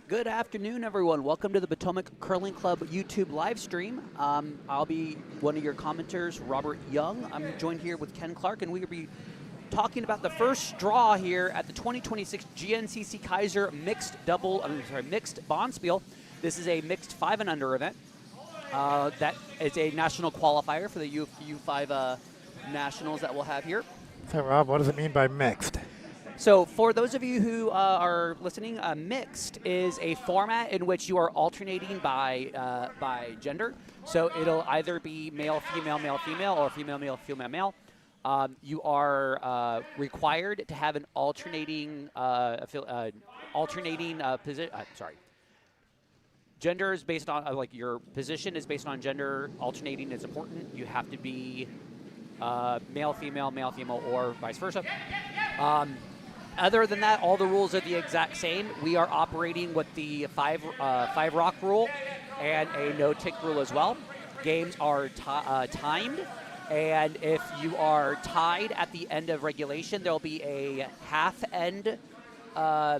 Good afternoon, everyone. Welcome to the Potomac Curling Club YouTube live stream. I'll be one of your commenters, Robert Young. I'm joined here with Ken Clark, and we will be talking about the first draw here at the 2026 GNCC Kayser mixed Bonspiel. This is a mixed 5 and under event. That is a national qualifier for the U5 nationals that we'll have here. So, Rob, what does it mean by mixed? So for those of you who are listening, mixed is a format in which you are alternating by gender. So it'll either be male, female, male, female, or female, male, female, male. You are required to have an alternating position. Gender is based on like your position is based on gender. Alternating is important. You have to be male, female, or vice versa. Other than that, all the rules are the exact same. We are operating with the five rock rule and a no tick rule as well. Games are timed, and if you are tied at the end of regulation, there will be a half end. I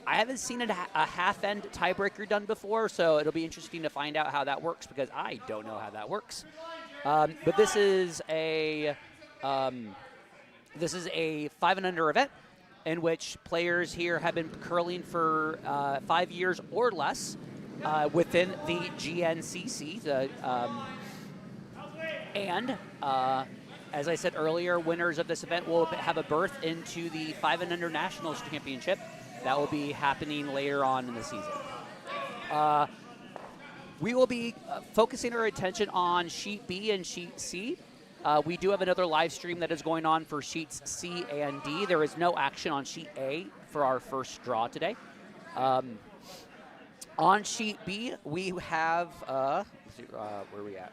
haven't seen a half end tiebreaker done before, so it'll be interesting to find out how that works because I don't know how that works. But this is a 5 and under event in which players here have been curling for 5 years or less within the GNCC. As I said earlier, winners of this event will have a berth into the 5 and under Nationals Championship. That will be happening later on in the season. We will be focusing our attention on Sheet B and Sheet C. We do have another live stream that is going on for Sheets C and D. There is no action on Sheet A for our first draw today. On Sheet B, we have, where are we at?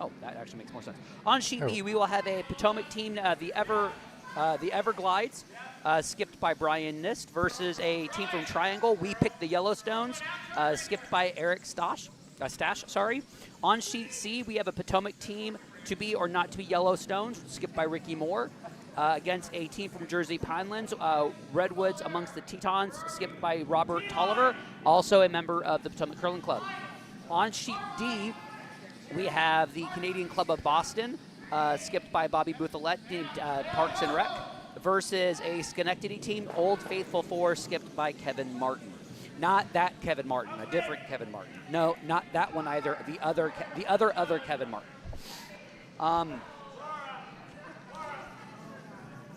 Oh, that actually makes more sense. On Sheet B, we will have a Potomac team, the Everglides, skipped by Brian Nist, versus a team from Triangle. We picked the Yellowstones, skipped by Eric Stach. On Sheet C, we have a Potomac team, to be or not to be Yellowstones, skipped by Ricky Moore, against a team from Jersey Pinelands, Redwoods amongst the Tetons, skipped by Robert Tolliver, also a member of the Potomac Curling Club. On Sheet D, we have the Canadian Club of Boston, skipped by Bobby Bouthelette, named Parks and Rec, versus a Schenectady team, Old Faithful 4, skipped by Kevin Martin. Not that Kevin Martin, a different Kevin Martin. No, not that one either. The other Kevin Martin.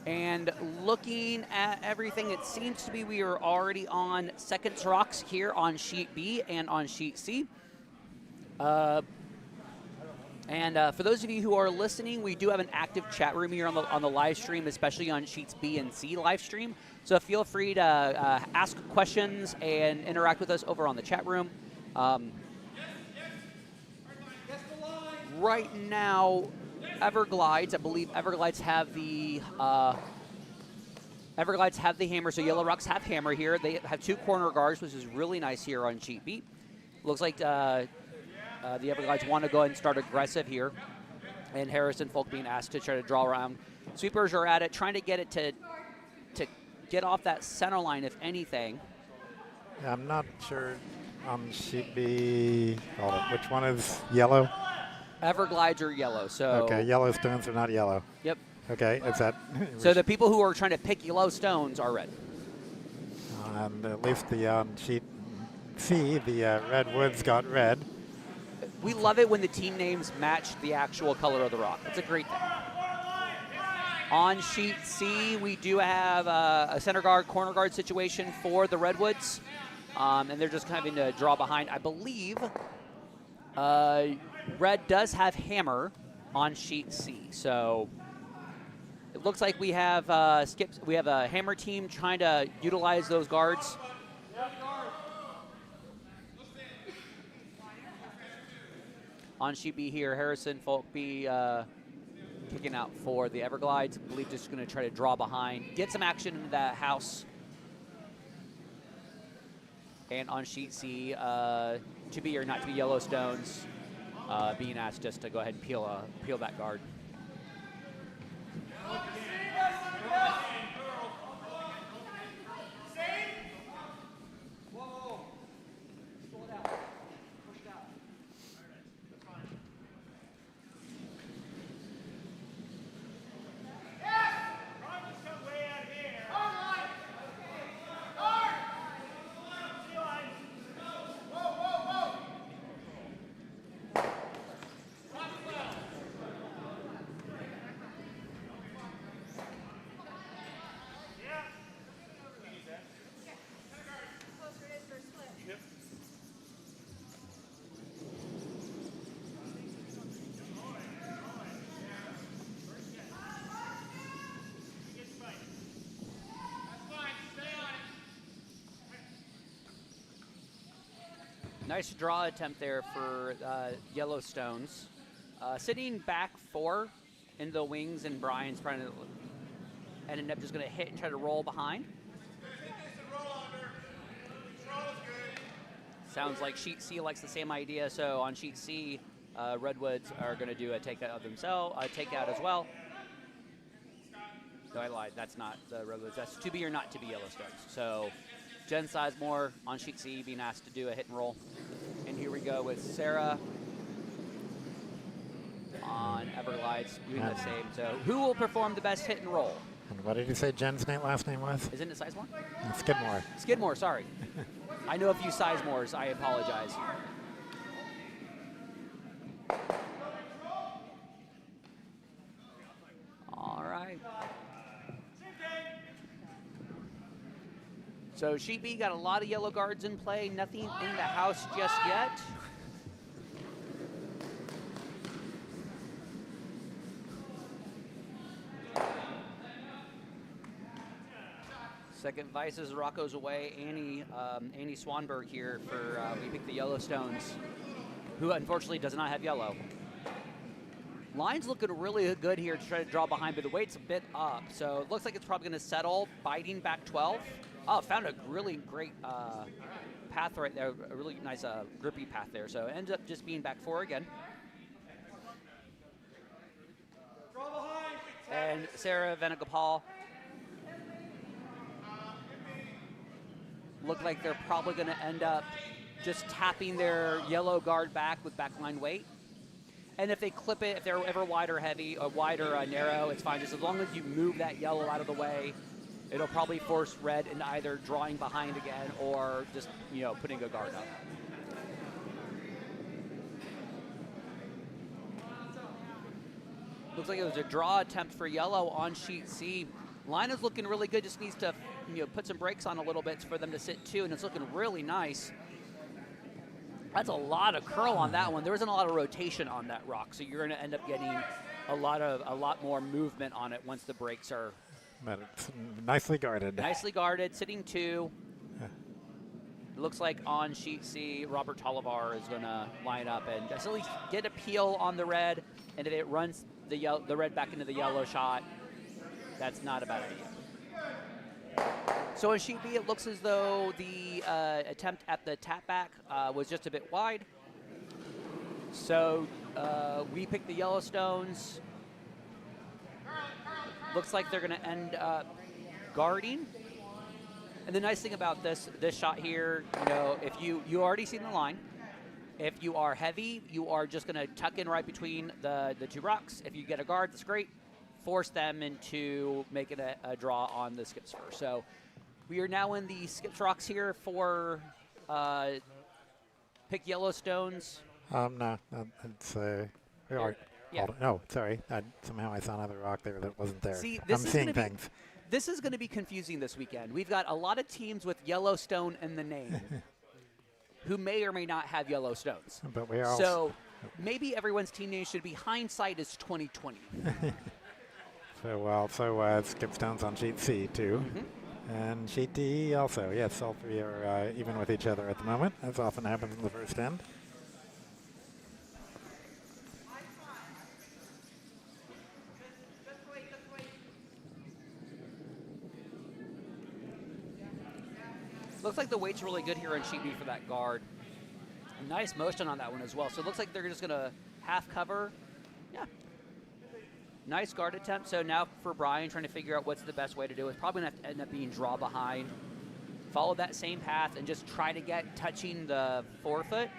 And looking at everything, it seems to be we are already on seconds rocks here on Sheet B and on Sheet C. For those of you who are listening, we do have an active chat room here on the live stream, especially on Sheets B and C live stream. So feel free to ask questions and interact with us over on the chat room. Right now, Everglides, I believe Everglides have the hammer. So Yellow Rocks have hammer here. They have 2 corner guards, which is really nice here on Sheet B. Looks like the Everglides want to go ahead and start aggressive here, and Harrison Folk being asked to try to draw around. Sweepers are at it, trying to get it to get off that center line, if anything. Yeah, I'm not sure on Sheet B. Hold on, which one is yellow? Everglides are yellow. So okay, Yellowstones are not yellow. Yep. Okay, is that? So the people who are trying to pick Yellowstones are red. And at least the Sheet C, the Redwoods got red. We love it when the team names match the actual color of the rock. It's a great thing. On Sheet C, we do have a center guard, corner guard situation for the Redwoods. And they're just kind of in a draw behind. I believe Red does have hammer on Sheet C. So it looks like we have we have a hammer team trying to utilize those guards. On Sheet B here, Harrison Folk B kicking out for the Everglides. I believe just going to try to draw behind, get some action into that house. And on Sheet C, to be or not to be Yellowstones, being asked just to go ahead and peel that guard. Nice draw attempt there for Yellowstones. Sitting back 4 in the wings, and Brian's trying to ended up just going to hit and try to roll behind. Sounds like Sheet C likes the same idea, so on Sheet C, Redwoods are going to do a takeout of themselves, a takeout as well. No, I lied. That's not the Redwoods. That's to be or not to be Yellowstones. So Jen Sizemore on Sheet C being asked to do a hit and roll. And here we go with Sara on Everglides doing the same. So who will perform the best hit and roll? And what did you say Jen's last name was? Isn't it Sizemore? Skidmore. Skidmore, sorry. I know a few Sizemores. I apologize. All right. So Sheet B got a lot of yellow guards in play. Nothing in the house just yet. Second Vices, Rocco's away. Annie Swanburg here for we pick the Yellowstones, who unfortunately does not have yellow. Line's looking really good here to try to draw behind, but the weight's a bit up, so it looks like it's probably going to settle, biting back 12. Oh, found a really great path right there, a really nice grippy path there, so it ends up just being back 4 again. And Sara Venugopal look like they're probably going to end up just tapping their yellow guard back with backline weight. And if they clip it, if they're ever wide or heavy, or wide or narrow, it's fine. Just as long as you move that yellow out of the way, it'll probably force red into either drawing behind again or just, you know, putting a guard up. Looks like it was a draw attempt for yellow on Sheet C. Line is looking really good, just needs to, you know, put some brakes on a little bit for them to sit 2, and it's looking really nice. That's a lot of curl on that one. There isn't a lot of rotation on that rock, so you're going to end up getting a lot more movement on it once the brakes are. But it's nicely guarded. Nicely guarded, sitting 2. It looks like on Sheet C, Robert Tolliver is going to line up and just at least get a peel on the red, and if it runs the red back into the yellow shot, that's not a bad idea. So in Sheet B, it looks as though the attempt at the tap back was just a bit wide. So we picked the Yellowstones. Looks like they're going to end up guarding. And the nice thing about this shot here, you know, if you already seen the line. If you are heavy, you are just going to tuck in right between the 2 rocks. If you get a guard, that's great. Force them into making a draw on the skips first. So we are now in the skips rocks here for pick Yellowstones. No, it's yeah. No, sorry. Somehow I saw another rock there that wasn't there. See, I'm seeing things. This is going to be confusing this weekend. We've got a lot of teams with Yellowstone in the name who may or may not have Yellowstones. But we are so maybe everyone's team name should be hindsight is 2020. So skip stones on Sheet C too. And Sheet D also. Yes, all 3 are even with each other at the moment, as often happens in the first end. Looks like the weight's really good here on Sheet B for that guard. Nice motion on that one as well. So it looks like they're just going to half cover. Yeah. Nice guard attempt. So now for Brian, trying to figure out what's the best way to do it. It's probably going to end up being draw behind. Follow that same path and just try to get touching the forefoot.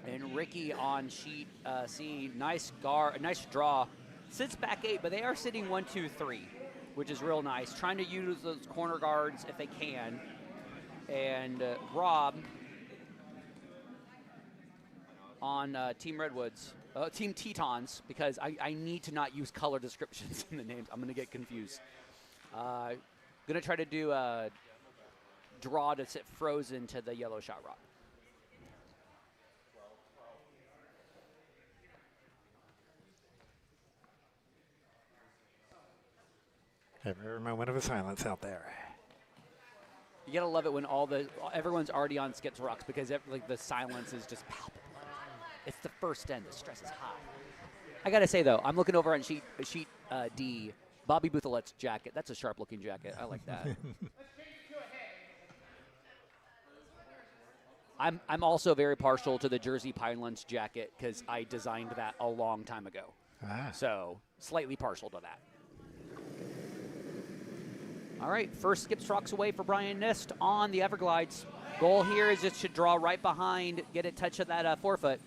And Ricky on Sheet C, nice guard, nice draw. Sits back 8, but they are sitting 1, 2, 3. Which is real nice. Trying to use those corner guards if they can. And Rob on Team Redwoods, Team Tetons, because I need to not use color descriptions in the names. I'm going to get confused. Going to try to do a draw to sit frozen to the yellow shot rock. Every moment of a silence out there. You gotta love it when everyone's already on skips rocks because like the silence is just palpable. It's the first end. The stress is high. I gotta say though, I'm looking over on sheet D. Bobby Bouthellet's jacket. That's a sharp-looking jacket. I like that. I'm also very partial to the Jersey Pinelands jacket because I designed that a long time ago. So slightly partial to that. All right, first skips rocks away for Brian Nist on the Everglides. Goal here is just to draw right behind, get a touch of that forefoot.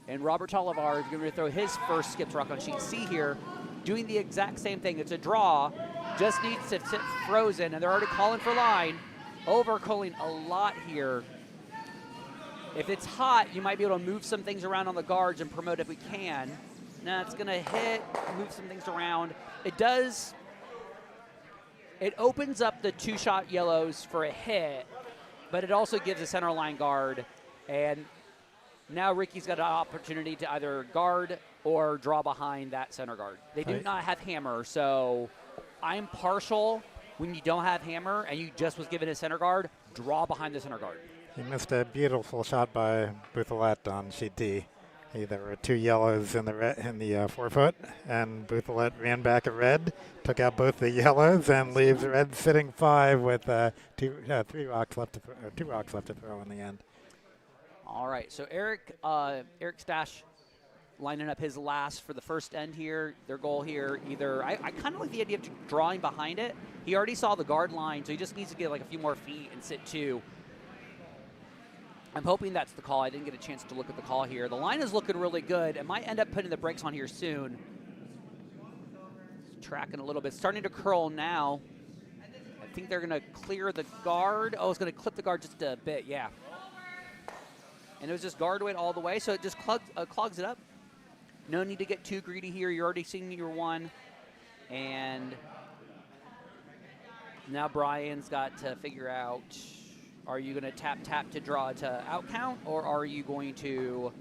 And Robert Tolliver is going to throw his first skips rock on sheet C here, doing the exact same thing. It's a draw, just needs to sit frozen, and they're already calling for line. Overcalling a lot here. If it's hot, you might be able to move some things around on the guards and promote if we can. Now it's going to hit, move some things around. It opens up the two-shot yellows for a hit, but it also gives a center line guard. And now Ricky's got an opportunity to either guard or draw behind that center guard. They do not have hammer, so I'm partial when you don't have hammer and you just was given a center guard, draw behind the center guard. He missed a beautiful shot by Bouthellet on sheet D. There were two yellows in the forefoot, and Bouthellet ran back a red, took out both the yellows, and leaves red sitting 5 with two rocks left to throw in the end. All right, so Eric Stach lining up his last for the first end here. Their goal here, I kind of like the idea of drawing behind it. He already saw the guard line, so he just needs to get like a few more feet and sit 2. I'm hoping that's the call. I didn't get a chance to look at the call here. The line is looking really good. It might end up putting the brakes on here soon. It's tracking a little bit. Starting to curl now. I think they're going to clear the guard. Oh, it's going to clip the guard just a bit, yeah. And it was just guard weight all the way, so it just clogs it up. No need to get too greedy here. You're already seeing your 1. And now Brian's got to figure out, are you going to tap to draw to out count, or are you going to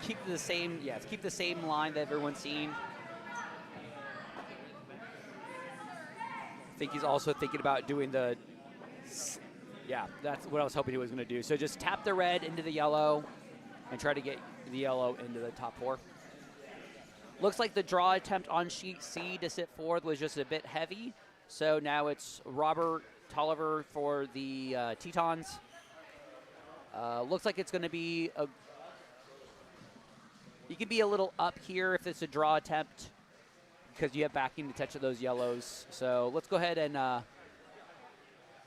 keep the same line that everyone's seen? I think he's also thinking about doing that's what I was hoping he was going to do. So just tap the red into the yellow and try to get the yellow into the top 4. Looks like the draw attempt on sheet C to sit 4th was just a bit heavy. So now it's Robert Tolliver for the Tetons. Looks like it's going to be you can be a little up here if it's a draw attempt because you have backing to touch those yellows. So let's go ahead and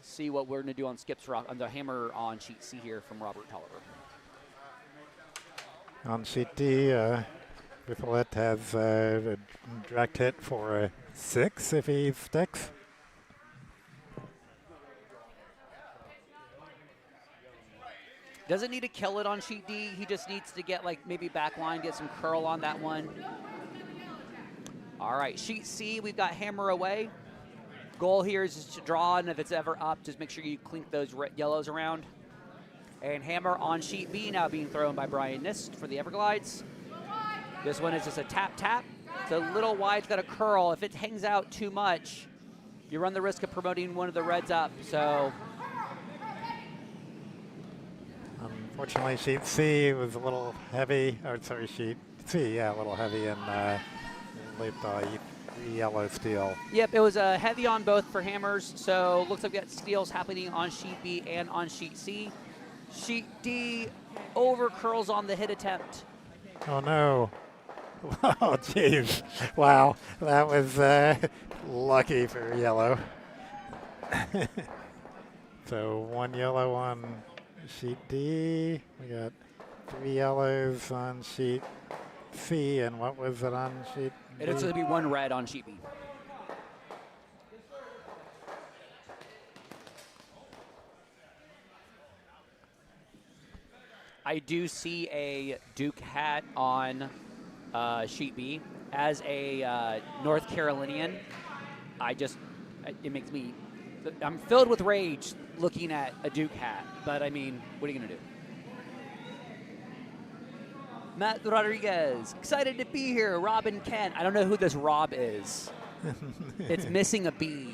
see what we're going to do on skips rock on the hammer on sheet C here from Robert Tolliver. On sheet D, Bouthellet has a direct hit for a 6 if he sticks. Doesn't need to kill it on sheet D. He just needs to get maybe back line, get some curl on that one. All right, sheet C, we've got hammer away. Goal here is just to draw, and if it's ever up, just make sure you clink those yellows around. And hammer on sheet B now being thrown by Brian Nist for the Everglides. This one is just a tap. It's a little wide, it's got a curl. If it hangs out too much, you run the risk of promoting one of the reds up. So unfortunately, sheet C was a little heavy. Sheet C, a little heavy and leaped 3 yellow steel. Yep, it was heavy on both for hammers. So looks like we got steals happening on sheet B and on sheet C. Sheet D over curls on the hit attempt. Oh no. Oh, jeez. Wow. That was lucky for yellow. So 1 yellow on sheet D. We got 3 yellows on sheet C. And what was it on sheet B? It's going to be 1 red on sheet B. I do see a Duke hat on sheet B. As a North Carolinian, it makes me, I'm filled with rage looking at a Duke hat. But I mean, what are you going to do? Matt Rodriguez, excited to be here. Rob and Ken. I don't know who this Rob is. It's missing a B.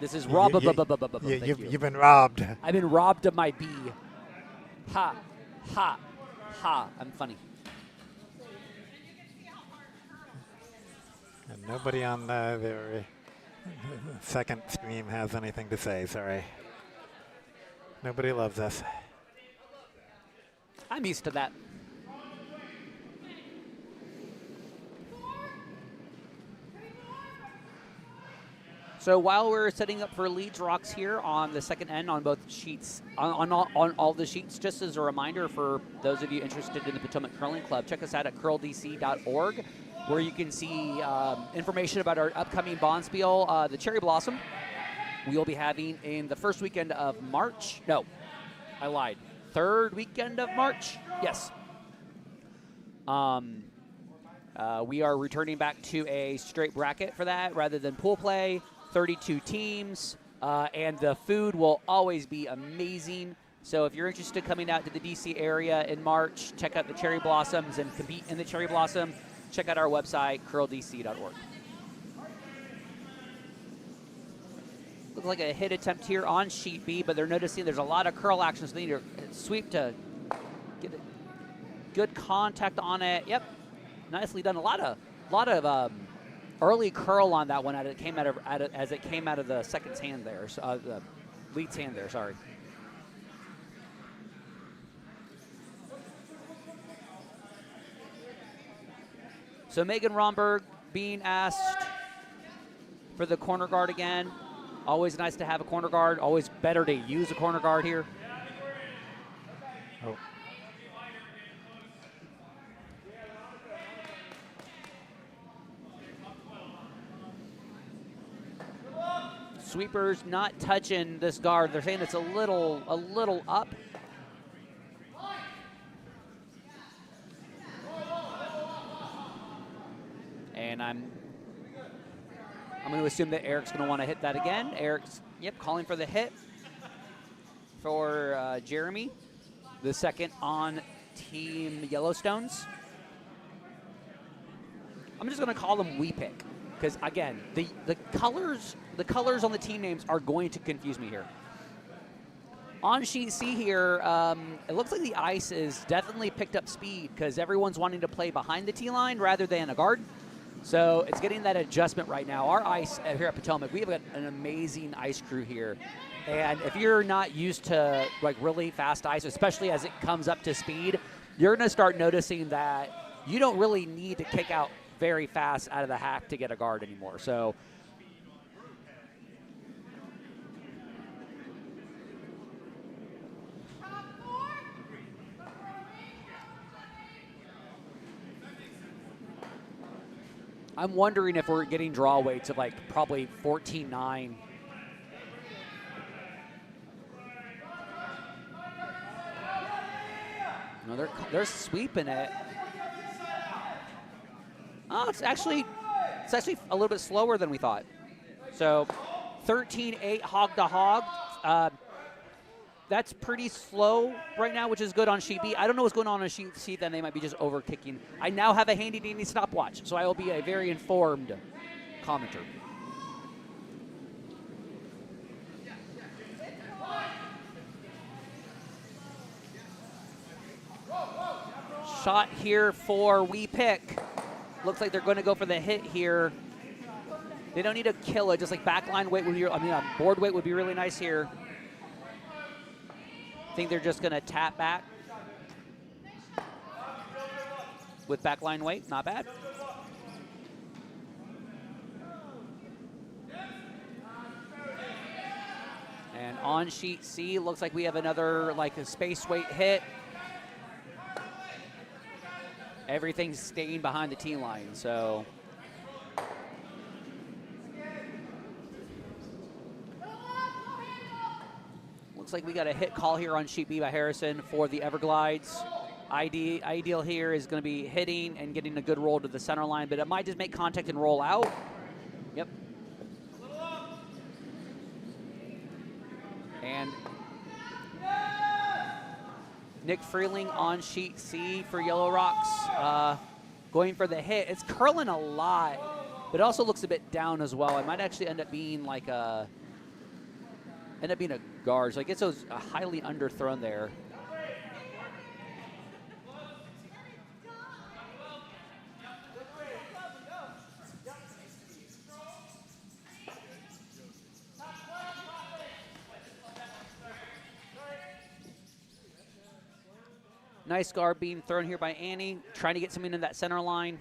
This is rob. You've been robbed. I've been robbed of my B. Ha, ha, ha. I'm funny. And nobody on their second stream has anything to say. Sorry. Nobody loves us. I'm used to that. So while we're setting up for Leeds Rocks here on the second end on both sheets, on all the sheets, just as a reminder for those of you interested in the Potomac Curling Club, check us out at curldc.org, where you can see information about our upcoming Bonspiel, the Cherry Blossom. We will be having in the first weekend of March. No, I lied. Third weekend of March? Yes. We are returning back to a straight bracket for that rather than pool play. 32 teams, and the food will always be amazing. So if you're interested in coming out to the DC area in March, check out the Cherry Blossoms and compete in the Cherry Blossom. Check out our website, curldc.org. Looks like a hit attempt here on sheet B, but they're noticing there's a lot of curl action, so they need to sweep to get good contact on it. Yep, nicely done. A lot of early curl on that one as it came out of the second's hand there, the lead's hand there. Sorry. So Megan Romberg being asked for the corner guard again. Always nice to have a corner guard. Always better to use a corner guard here. Oh. Sweepers not touching this guard. They're saying it's a little up. And I'm going to assume that Eric's going to want to hit that again. Eric's, calling for the hit for Jeremy, the second on Team Yellowstones. I'm just going to call them We Pick. Because again, the colors on the team names are going to confuse me here. On sheet C here, it looks like the ice is definitely picked up speed because everyone's wanting to play behind the T line rather than a guard. So it's getting that adjustment right now. Our ice here at Potomac, we have got an amazing ice crew here. And if you're not used to like really fast ice, especially as it comes up to speed, you're going to start noticing that you don't really need to kick out very fast out of the hack to get a guard anymore. So I'm wondering if we're getting draw weights of like probably 14-9. No, they're sweeping it. Oh, it's actually a little bit slower than we thought. So 13-8 hog to hog. That's pretty slow right now, which is good on sheet B. I don't know what's going on sheet C, then they might be just over kicking. I now have a handy dandy stopwatch, so I will be a very informed commenter. Shot here for We Pick. Looks like they're going to go for the hit here. They don't need to kill it. Just like backline weight would be, board weight would be really nice here. I think they're just going to tap back with backline weight. Not bad. And on sheet C, looks like we have another like a space weight hit. Everything's staying behind the T line, so. Looks like we got a hit call here on sheet B by Harrison for the Everglides. Ideal here is going to be hitting and getting a good roll to the center line, but it might just make contact and roll out. Yep. And Nick Freeling on sheet C for Yellow Rocks, going for the hit. It's curling a lot, but it also looks a bit down as well. It might actually end up being like a Ended up being a Gordge. I guess it was highly underthrown there. Nice guard being thrown here by Annie, trying to get something in that center line.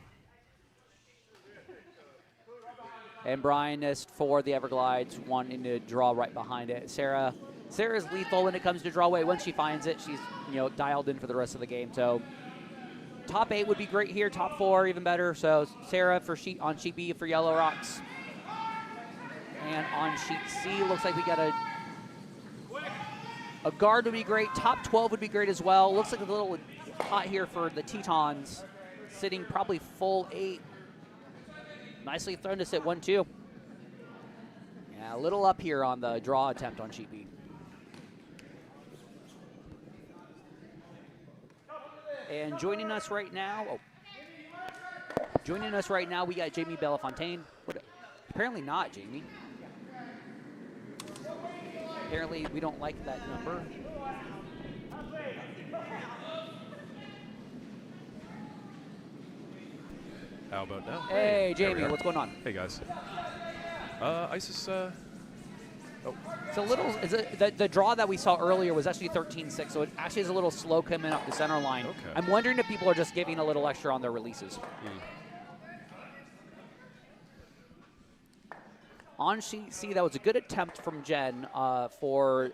And Brian Nist for the Everglides wanting to draw right behind it. Sara's lethal when it comes to draw away. Once she finds it, she's dialed in for the rest of the game. So top 8 would be great here. Top 4 even better. So Sara on sheet B for Yellow Rocks. And on sheet C, looks like we got a guard would be great. Top 12 would be great as well. Looks like a little hot here for the Tetons, sitting probably full 8. Nicely thrown to sit 1-2. Yeah, a little up here on the draw attempt on sheet B. And joining us right now, we got Jamie Belafontaine. Apparently not, Jamie. Apparently, we don't like that number. How about now? Hey, Jamie, what's going on? Hey, guys. ISIS, It's a little, the draw that we saw earlier was actually 13-6, so it actually is a little slow coming up the center line. Okay. I'm wondering if people are just giving a little extra on their releases. On sheet C, that was a good attempt from Jen for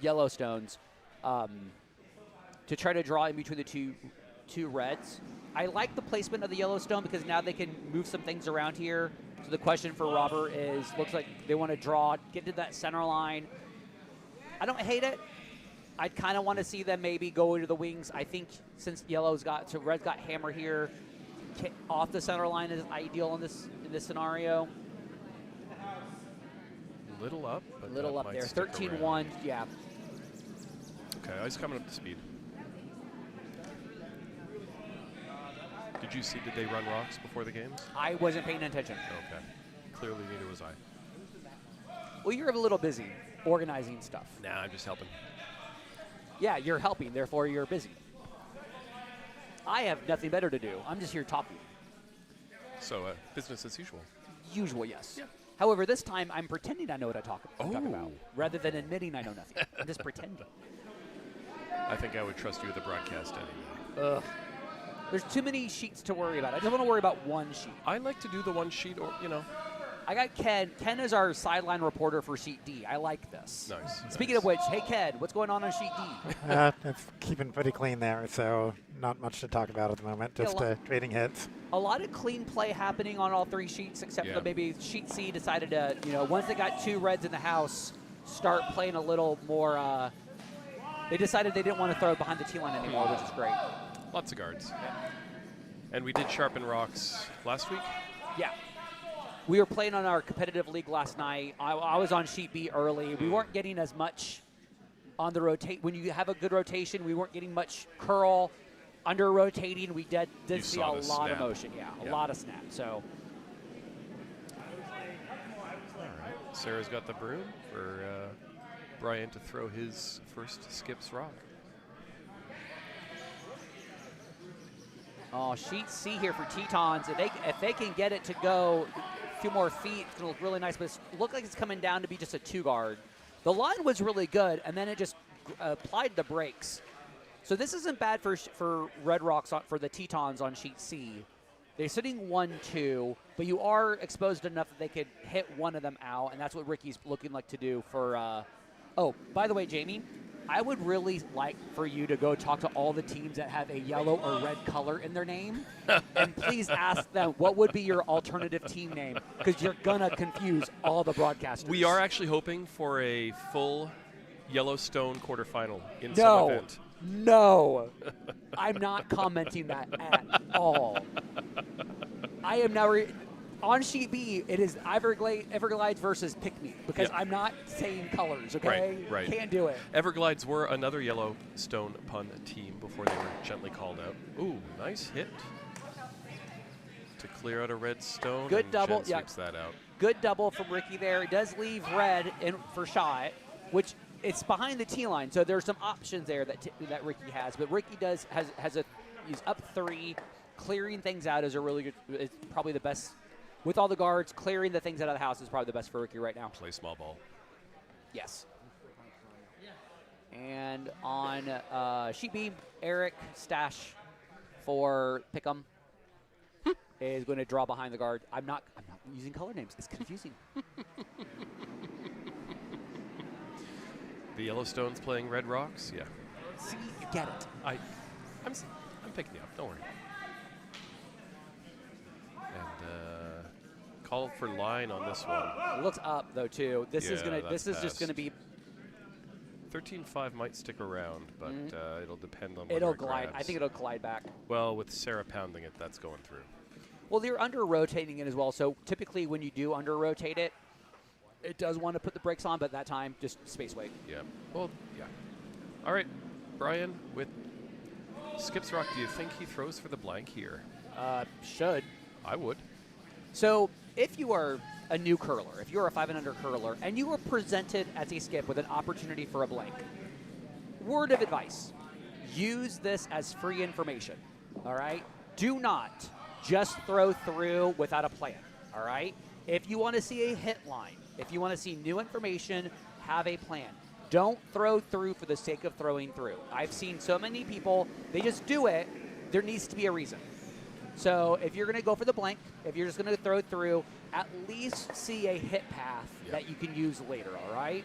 Yellowstones to try to draw in between the two reds. I like the placement of the Yellowstone because now they can move some things around here. So the question for Robert is, looks like they want to draw, get to that center line. I don't hate it. I'd kind of want to see them maybe go into the wings. I think since Red's got hammer here, off the center line is ideal in this scenario. Little up, but little up there. 13-1, yeah. Okay, ice coming up to speed. Did they run rocks before the games? I wasn't paying attention. Okay. Clearly neither was I. Well, you're a little busy organizing stuff. Nah, I'm just helping. Yeah, you're helping, therefore you're busy. I have nothing better to do. I'm just here talking. So, business as usual. Usual, yes. Yeah. However, this time I'm pretending I know what I'm talking about, rather than admitting I know nothing. I'm just pretending. I think I would trust you with the broadcast anyway. Ugh. There's too many sheets to worry about. I just want to worry about one sheet. I like to do the one sheet, or I got Ken. Ken is our sideline reporter for sheet D. I like this. Nice. Speaking of which, hey Ken, what's going on sheet D? It's keeping pretty clean there, so not much to talk about at the moment. Just trading hits. A lot of clean play happening on all 3 sheets, except for maybe sheet C decided to, once they got 2 reds in the house, start playing a little more. They decided they didn't want to throw it behind the T line anymore, which is great. Lots of guards. And we did sharpen rocks last week? Yeah. We were playing on our competitive league last night. I was on sheet B early. We weren't getting as much on the rotate. When you have a good rotation, we weren't getting much curl. Under rotating, we did see a lot of motion. Yeah, a lot of snap. So. All right. Sarah's got the broom for Brian to throw his first skips rock. Oh, sheet C here for Tetons. If they can get it to go a few more feet, it's going to look really nice. But it looks like it's coming down to be just a 2-guard. The line was really good, and then it just applied the brakes. So this isn't bad for Red Rocks for the Tetons on sheet C. They're sitting 1-2, but you are exposed enough that they could hit one of them out, and that's what Ricky's looking like to do for. Oh, by the way, Jamie, I would really like for you to go talk to all the teams that have a yellow or red color in their name, and please ask them what would be your alternative team name, because you're going to confuse all the broadcasters. We are actually hoping for a full Yellowstone quarterfinal in some event. No, I'm not commenting that at all. I am now on sheet B. It is Everglides versus Pick Me because I'm not saying colors. Okay, right. Can't do it. Everglides were another Yellowstone pun team before they were gently called out. Ooh, nice hit to clear out a red stone. Good double. Jen sweeps that out. Good double from Ricky there. It does leave red in for shot. which it's behind the tee line. So there's some options there that Ricky has. But Ricky he's up 3. Clearing things out is it's probably the best. With all the guards, clearing the things out of the house is probably the best for Ricky right now. Play small ball. Yes. And on sheet B, Eric Stach for Pick'em is going to draw behind the guard. I'm not using color names. It's confusing. The Yellowstone's playing Red Rocks. Yeah. See, you get it. I'm picking you up. Don't worry. And call for line on this one. It looks up though too. This is just gonna be 13.5 might stick around, but it'll depend on. It'll whether it glide. grabs. I think it'll glide back. Well, with Sara pounding it, that's going through. Well, you're under rotating it as well. So typically, when you do under rotate it, it does want to put the brakes on, but that time just space weight. Yeah. Well, yeah. All right, Brian with Skips Rock. Do you think he throws for the blank here? Should. I would. So if you are a new curler, if you're a 5-and-under curler, and you were presented as a skip with an opportunity for a blank, word of advice, use this as free information, all right? Do not just throw through without a plan, all right? If you want to see a hit line, if you want to see new information, have a plan. Don't throw through for the sake of throwing through. I've seen so many people, they just do it. There needs to be a reason. So if you're going to go for the blank, if you're just going to throw through, at least see a hit path that you can use later, all right?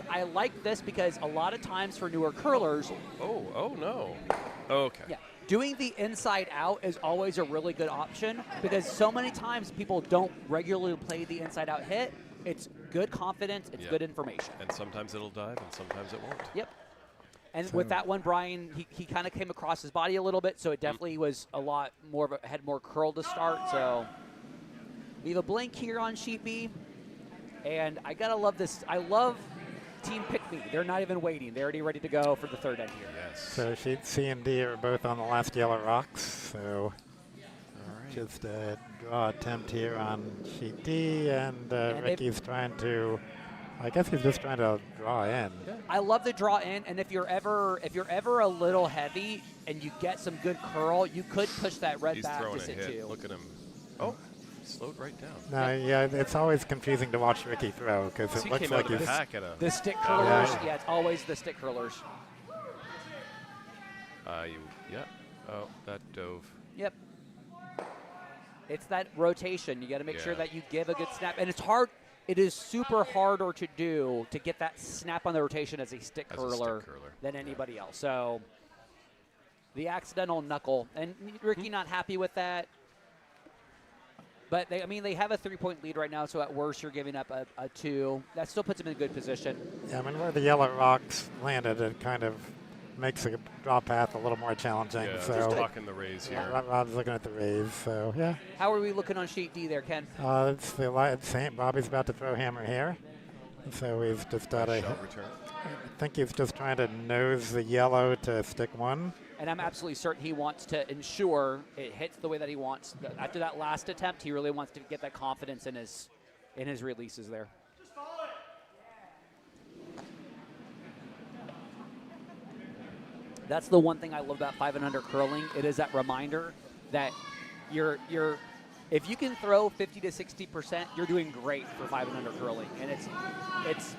I like this because a lot of times for newer curlers. Oh no. Okay. Yeah. Doing the inside out is always a really good option because so many times people don't regularly play the inside out hit. It's good confidence. It's good information. And sometimes it'll dive and sometimes it won't. Yep. And with that one, Brian, he kind of came across his body a little bit, so it definitely was a lot more had more curl to start. So we have a blank here on sheet B, and I gotta love this. I love Team Pick Me. They're not even waiting. They're already ready to go for the third end here. Yes. So sheet C and D are both on the last yellow rocks. So just a draw attempt here on sheet D, and Ricky's trying to. I guess he's just trying to draw in. Yeah. I love the draw in, and if you're ever a little heavy and you get some good curl, you could push that red back to sit too. Look at him. Oh, slowed right down. No, yeah, it's always confusing to watch Ricky throw because it looks like he's the stick curlers. Yeah, it's always the stick curlers. Oh, that dove. Yep. It's that rotation. You got to make sure that you give a good snap, and it's hard. It is super harder to do to get that snap on the rotation as a stick curler than anybody else. So the accidental knuckle, and Ricky not happy with that. But they have a 3-point lead right now, so at worst you're giving up a 2. That still puts them in a good position. Yeah, I mean where the yellow rocks landed, it kind of makes the draw path a little more challenging. Yeah, so just talking the raise here. Rob's looking at the raise, so yeah. How are we looking on sheet D there, Ken? It's the same. Bobby's about to throw hammer here, so he's just got a. Return. I think he's just trying to nose the yellow to stick one. And I'm absolutely certain he wants to ensure it hits the way that he wants. After that last attempt, he really wants to get that confidence in his releases there. That's the one thing I love about 5-and-under curling. It is that reminder that if you can throw 50 to 60%, you're doing great for 5-and-under curling. And it's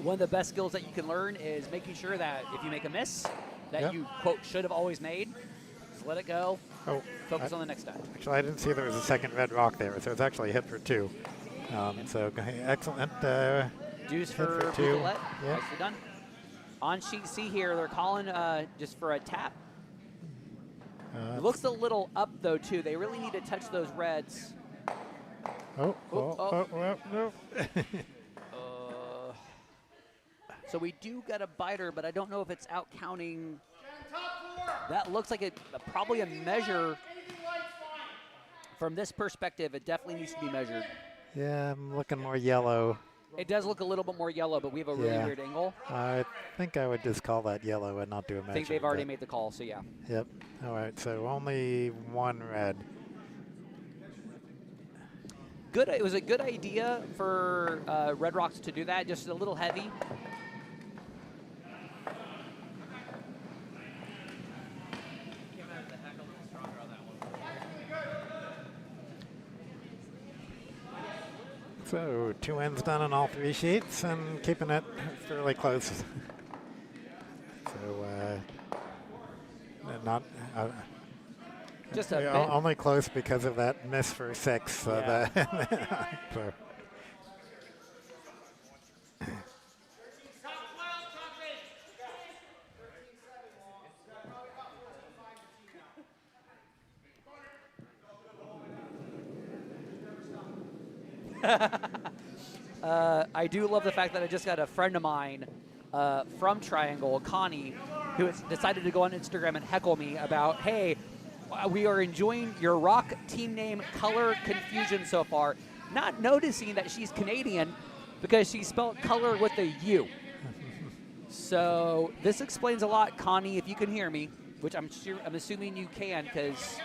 one of the best skills that you can learn is making sure that if you make a miss that you quote should have always made, just let it go. Oh, focus on the next step. Actually, I didn't see there was a second red rock there, so it's actually a hit for 2. So excellent. Deuce for 2. Nicely Yeah. done. On sheet C here, they're calling just for a tap. It looks a little up, though, too. They really need to touch those reds. No. So we do get a biter, but I don't know if it's out counting. That looks like probably a measure. From this perspective, it definitely needs to be measured. Yeah, I'm looking more yellow. It does look a little bit more yellow, but we have a really weird angle. I think I would just call that yellow and not do a measure. I think they've already made the call, so yeah. Yep. All right, so only one red. good. It was a good idea for Red Rocks to do that. Just a little heavy. So 2 ends done on all 3 sheets and keeping it fairly close. So not Just a bit. only close because of that miss for 6. So Yeah. that so. I do love the fact that I just got a friend of mine from Triangle, Connie, who has decided to go on Instagram and heckle me about, hey, we are enjoying your rock team name color confusion so far, not noticing that she's Canadian because she spelled color with a U. So this explains a lot, Connie, if you can hear me, which I'm assuming you can because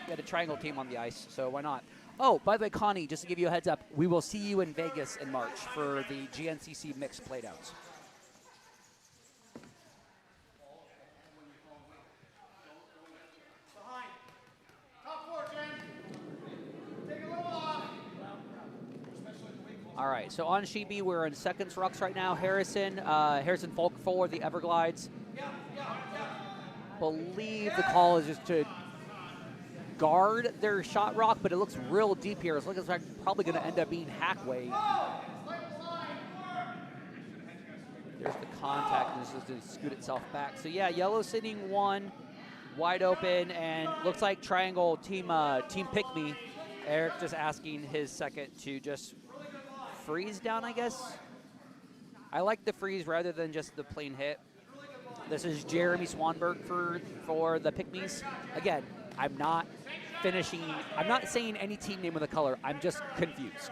you had a Triangle team on the ice, so why not? Oh, by the way, Connie, just to give you a heads up, we will see you in Vegas in March for the GNCC mixed playdowns. All right, so on sheet B, we're in seconds rucks right now. Harrison Folk for the Everglides. Believe the call is just to guard their shot rock, but it looks real deep here. It looks like it's probably going to end up being hackway. There's the contact, and this is going to scoot itself back. So yeah, yellow sitting 1, wide open, and looks like Triangle team pick me. Eric just asking his second to just freeze down, I guess. I like the freeze rather than just the plain hit. This is Jeremy Swanburg for the pick-me's. Again, I'm not saying any team name with a color. I'm just confused.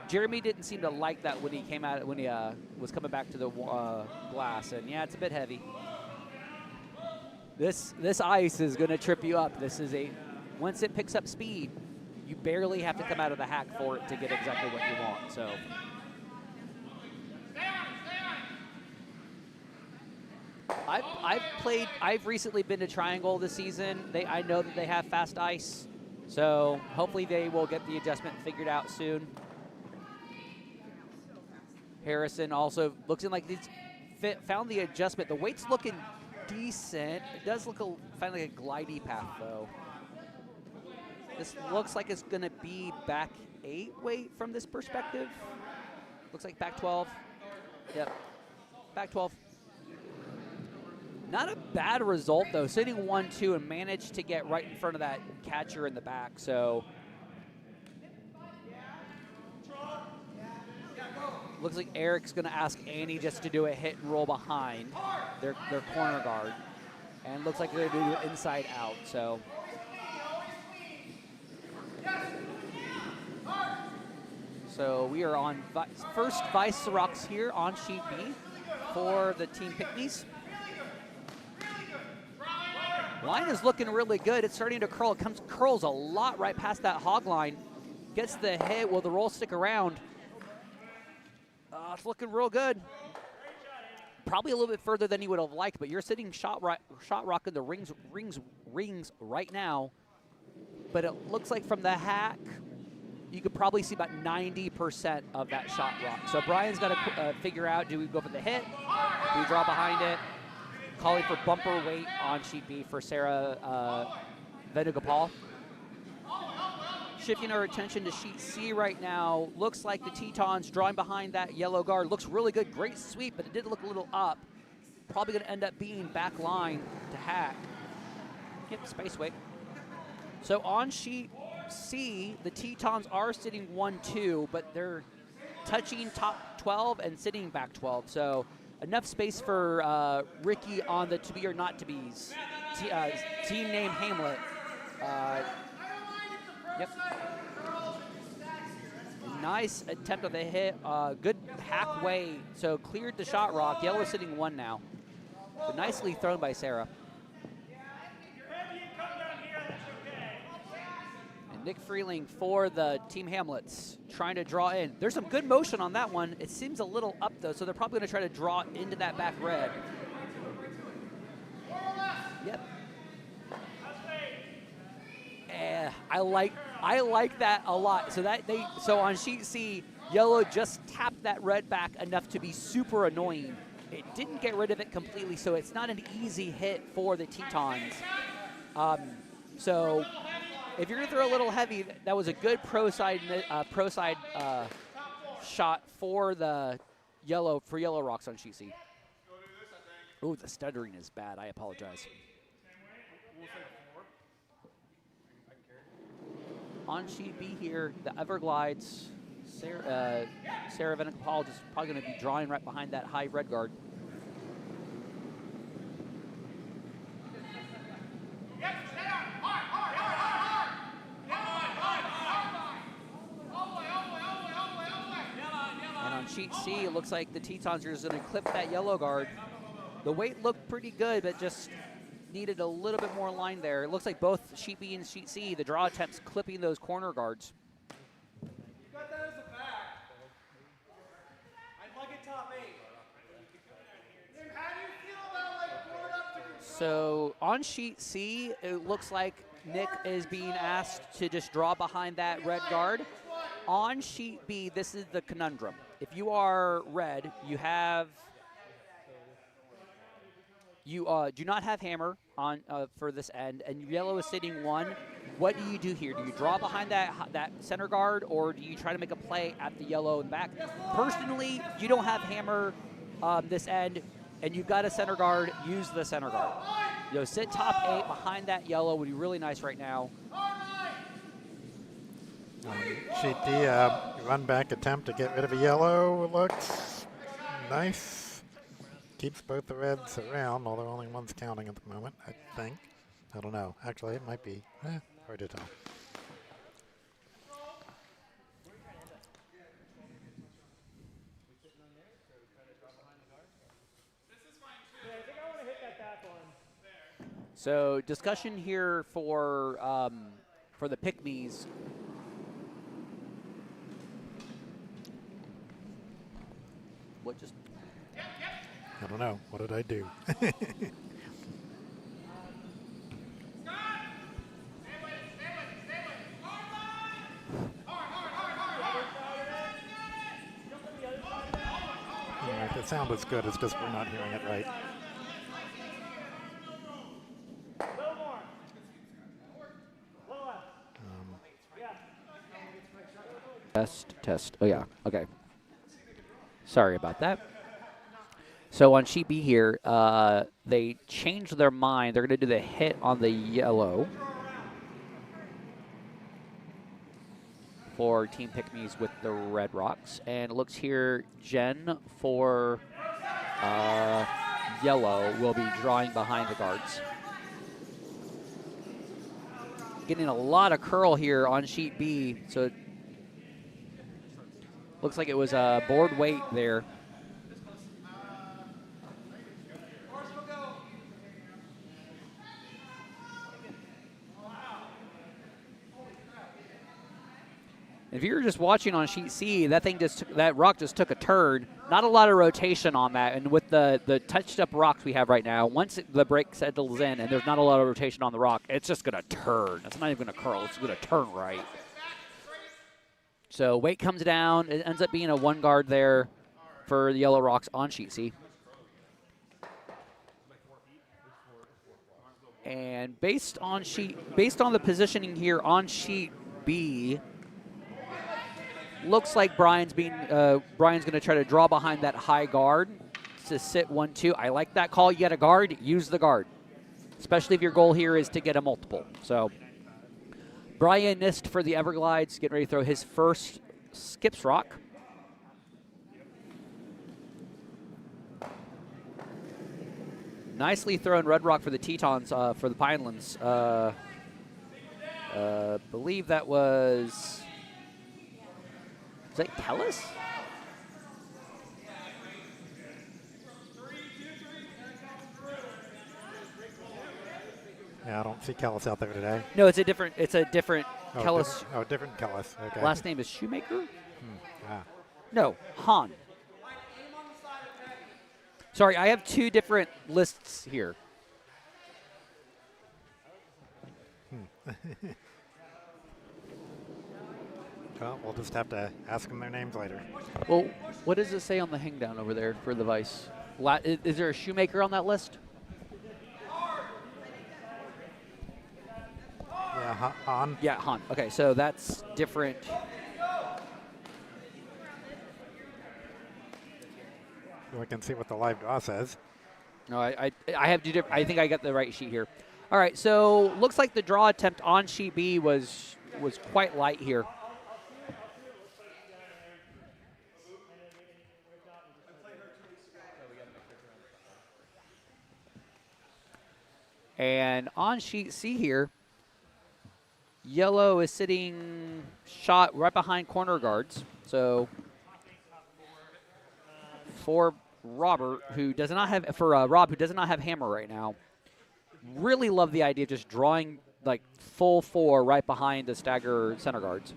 Jeremy didn't seem to like that when he came out, when he was coming back to the glass, and yeah, it's a bit heavy. This ice is going to trip you up. This is once it picks up speed, you barely have to come out of the hack for it to get exactly what you want. So. I've recently been to Triangle this season. I know that they have fast ice, so hopefully they will get the adjustment figured out soon. Harrison also looks like he's found the adjustment. The weight's looking decent. It does look find like a glidey path though. This looks like it's going to be back 8 weight from this perspective. Looks like back 12. Yep, back 12. Not a bad result, though. Sitting 1-2 and managed to get right in front of that catcher in the back. So, looks like Eric's going to ask Annie just to do a hit and roll behind their corner guard. And looks like they're going to do it inside out. So we are on first Vice Rocks here on sheet B for the team pick-me's. Line is looking really good. It's starting to curl. It curls a lot right past that hog line. Gets the hit. Will the roll stick around? It's looking real good. Probably a little bit further than you would have liked, but you're sitting shot rock in the rings right now. But it looks like from the hack, you could probably see about 90% of that shot rock. So Brian's got to figure out, do we go for the hit? Do we draw behind it? Calling for bumper weight on sheet B for Sara Venugopal. Shifting our attention to sheet C right now. Looks like the Tetons drawing behind that yellow guard. Looks really good. Great sweep, but it did look a little up. Probably going to end up being back line to hack. Yep, space weight. So on sheet C, the Tetons are sitting 1-2, but they're touching top 12 and sitting back 12. So enough space for Ricky on the to be or not to be's. Team name Hamlet. Yep. Nice attempt of the hit. Good hack way. So cleared the shot rock. Yellow sitting 1 now. But nicely thrown by Sara. Nick Freeling for the Team Hamlets, trying to draw in. There's some good motion on that one. It seems a little up, though, so they're probably going to try to draw into that back red. Yep. I like that a lot. So on sheet C, yellow just tapped that red back enough to be super annoying. It didn't get rid of it completely, so it's not an easy hit for the Tetons. So if you're going to throw a little heavy, that was a good pro side shot for the yellow rocks on sheet C. Ooh, the stuttering is bad. I apologize. On sheet B here, the Everglides, Sara Venugopal is probably going to be drawing right behind that high red guard. And on sheet C, it looks like the Tetons are just going to clip that yellow guard. The weight looked pretty good, but just needed a little bit more line there. It looks like both sheet B and sheet C, the draw attempts clipping those corner guards. You got that as a fact. I'd like it top 8. Tim, how do you feel about like going up to control? So on sheet C, it looks like Nick is being asked to just draw behind that red guard. On sheet B, this is the conundrum. If you are red, you do not have hammer on for this end, and yellow is sitting 1. What do you do here? Do you draw behind that center guard, or do you try to make a play at the yellow in back? Personally, you don't have hammer this end, and you've got a center guard. Use the center guard. Sit top 8 behind that yellow would be really nice right now. Sheet D, run back attempt to get rid of a yellow looks nice. Keeps both the reds around, although only one's counting at the moment, I think. I don't know. Actually, it might be. Hard to tell. So discussion here for the pick-me's. What just? I don't know. What did I do? Yeah, the sound was good. It's just we're not hearing it right. Test. Oh, yeah. Okay. Sorry about that. So on sheet B here, they changed their mind. They're going to do the hit on the yellow for Team Pick-Me's with the red rocks. And it looks here, Jen for yellow will be drawing behind the guards. Getting a lot of curl here on sheet B. So it looks like it was a board weight there. If you were just watching on sheet C, that rock just took a turn. Not a lot of rotation on that, and with the touched up rocks we have right now, once the break settles in and there's not a lot of rotation on the rock, it's just gonna turn. It's not even gonna curl. It's gonna turn right. So weight comes down. It ends up being a 1 guard there for the yellow rocks on sheet C. And based on the positioning here on sheet B, looks like Brian's going to try to draw behind that high guard to sit 1-2. I like that call. You get a guard, use the guard, especially if your goal here is to get a multiple. So Brian Nist for the Everglides, getting ready to throw his first skips rock. Nicely thrown red rock for the Tetons for the Pinelands. Believe that was that Kelles? Yeah, I don't see Kelles out there today. No, it's a different Oh, Kelles. different Kelles. Okay. Last name is Shoemaker? Ah. No, Han. Sorry, I have two different lists here. Well, we'll just have to ask them their names later. Well, what does it say on the hang down over there for the Vice? Is there a Shoemaker on that list? Yeah, Han. Yeah, Han. Okay, so that's different. We can see what the live draw says. No, I have two different. I think I got the right sheet here. All right, so looks like the draw attempt on sheet B was quite light here. And on sheet C here, yellow is sitting shot right behind corner guards. So for Rob, who does not have hammer right now, really love the idea of just drawing like full four right behind the stagger center guards.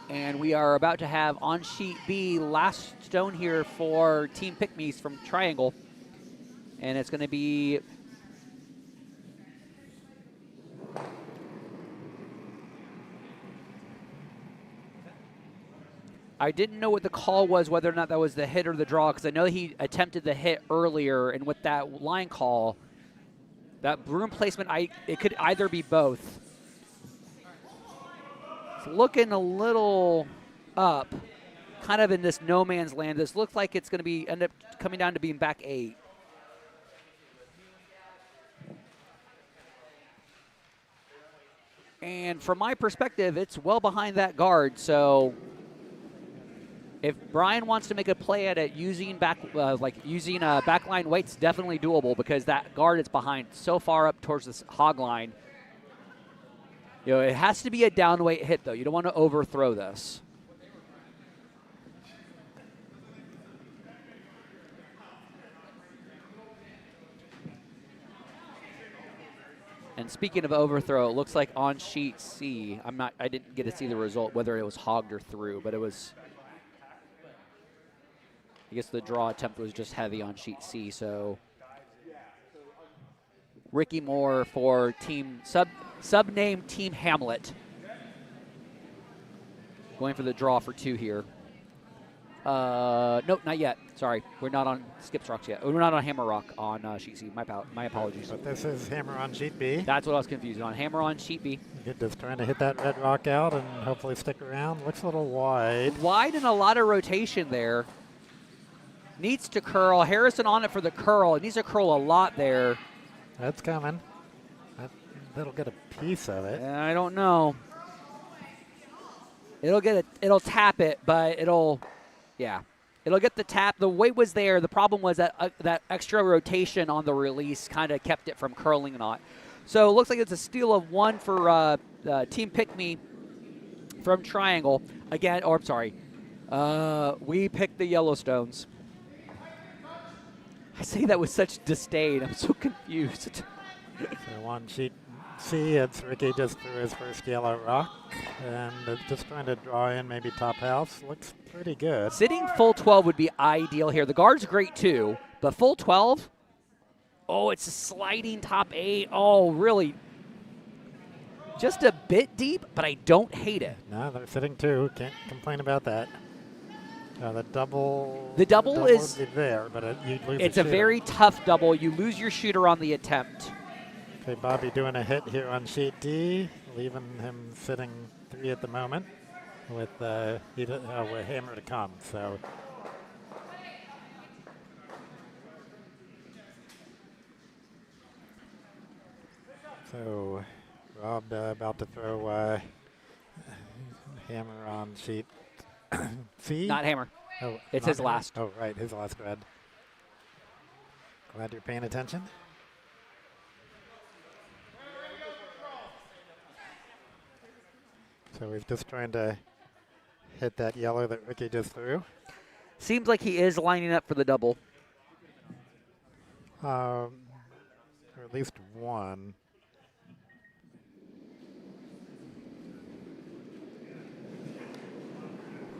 And we are about to have on sheet B last stone here for Team Pick-Me's from Triangle. And it's going to be I didn't know what the call was, whether or not that was the hit or the draw, because I know he attempted the hit earlier, and with that line call, that broom placement, it could either be both. It's looking a little up, kind of in this no man's land. This looks like it's going to end up coming down to being back 8. And from my perspective, it's well behind that guard, so if Brian wants to make a play at it using backline weights, definitely doable, because that guard is behind so far up towards this hog line. You know, it has to be a down weight hit, though. You don't want to overthrow this. And speaking of overthrow, it looks like on sheet C, I didn't get to see the result, whether it was hogged or through, but it was, I guess the draw attempt was just heavy on sheet C. So Ricky Moore for team sub-name Team Hamlet, going for the draw for 2 here. Nope, not yet. Sorry, we're not on Skips Rocks yet. We're not on Hammer Rock on sheet C. My apologies. But this is hammer on sheet B. That's what I was confused on. Hammer on sheet B. Just trying to hit that red rock out and hopefully stick around. Looks a little wide. Wide and a lot of rotation there. Needs to curl. Harrison on it for the curl. It needs to curl a lot there. That's coming. That'll get a piece of it. I don't know. It'll tap it, but it'll get the tap. The weight was there. The problem was that that extra rotation on the release kind of kept it from curling or not. So it looks like it's a steal of 1 for Team Pick Me from Triangle. Again, or I'm sorry, we picked the Yellowstones. I say that with such disdain. I'm so confused. So on sheet C, it's Ricky just threw his first yellow rock, and just trying to draw in maybe top house. Looks pretty good. Sitting full 12 would be ideal here. The guard's great too, but full 12, oh, it's a sliding top 8. Oh, really? Just a bit deep, but I don't hate it. No, they're sitting 2. Can't complain about that. The double. The double is would be there, but you lose. It's a very tough double. You lose your shooter on the attempt. Okay, Bobby doing a hit here on sheet D, leaving him sitting 3 at the moment, with a hammer to come. So Rob about to throw hammer on sheet C. Not hammer. Oh, it's not his hammer? last. Oh, right, his last red. Glad you're paying attention. So he's just trying to hit that yellow that Ricky just threw. Seems like he is lining up for the double. Or at least one.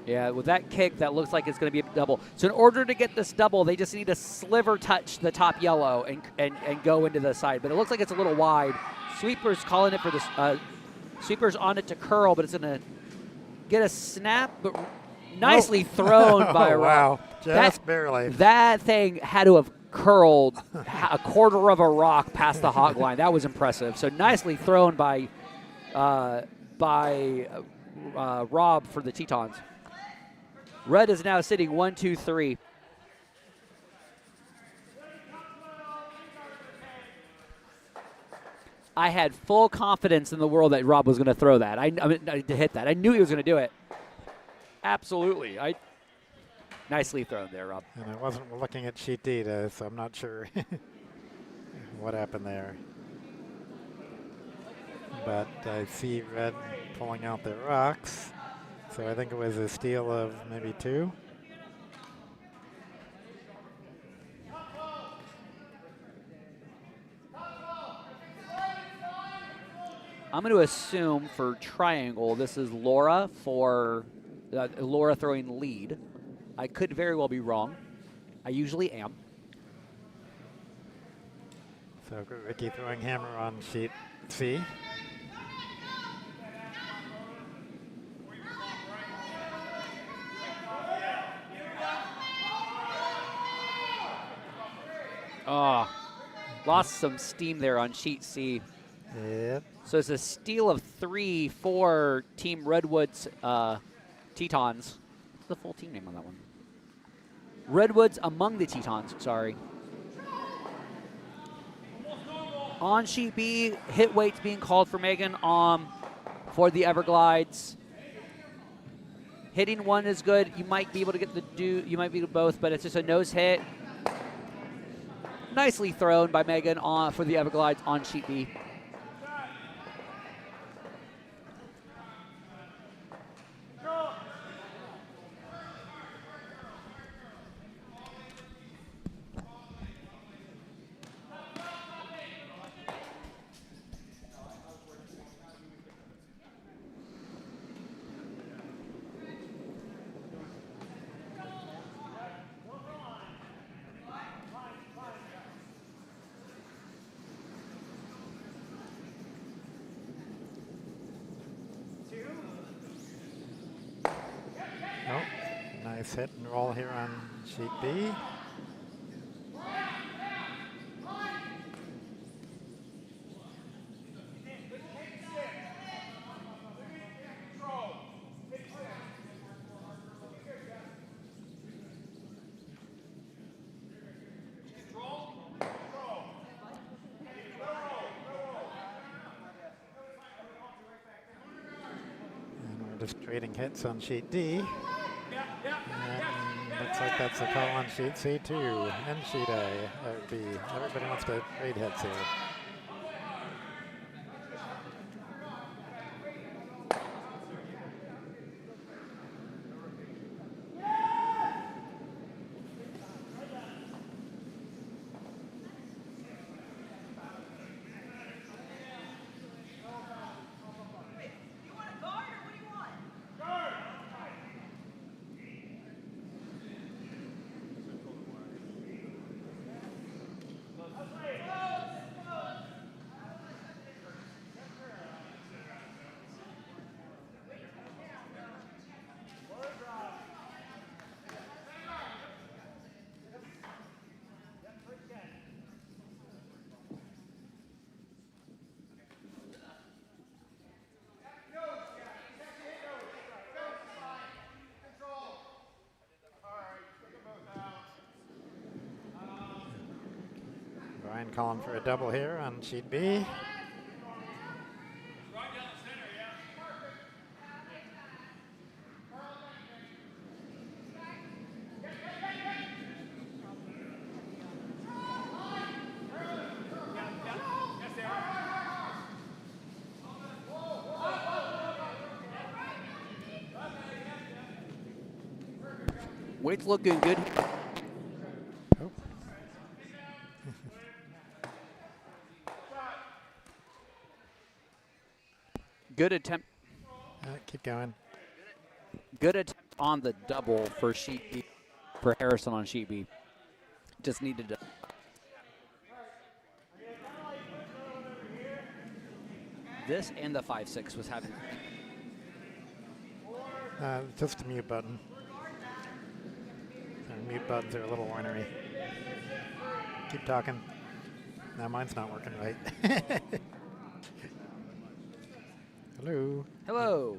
Yeah, with that kick, that looks like it's going to be a double. So in order to get this double, they just need to sliver touch the top yellow and go into the side. But it looks like it's a little wide. Sweeper's calling it for this. Sweeper's on it to curl, but it's going to get a snap, but nicely thrown by Wow, Rob. just barely. That thing had to have curled a quarter of a rock past the hog line. That was impressive. So nicely thrown by Rob for the Tetons. Red is now sitting 1, 2, 3. I had full confidence in the world that Rob was going to throw that. I mean, to hit that. I knew he was going to do it. Absolutely. Nicely thrown there, Rob. And I wasn't looking at sheet D, so I'm not sure what happened there. But I see Red pulling out the rocks. So I think it was a steal of maybe 2. I'm going to assume for triangle, this is Laura for Laura throwing lead. I could very well be wrong. I usually am. So Ricky throwing hammer on sheet C. Oh, lost some steam there on sheet C. Yep. So it's a steal of 3 for Team Redwoods Tetons. What's the full team name on that one? Redwoods among the Tetons, sorry. On sheet B, hit weights being called for Megan for the Everglides. Hitting one is good. You might be able to get you might be able to both, but it's just a nose hit. Nicely thrown by Megan for the Everglides on sheet B. Nice hit and roll here on sheet B. And we're just trading hits on sheet D. And looks like that's a call on sheet C too, and sheet A. B. Everybody wants to trade hits here. Brian calling for a double here on sheet B. Weight's looking good. Oh. Good attempt. Keep going. Good attempt on the double for sheet B, for Harrison on sheet B. Just needed to. This and the 5-6 was having. Just the mute button. Our mute buttons are a little ornery. Keep talking. Now mine's not working right. Hello. Hello.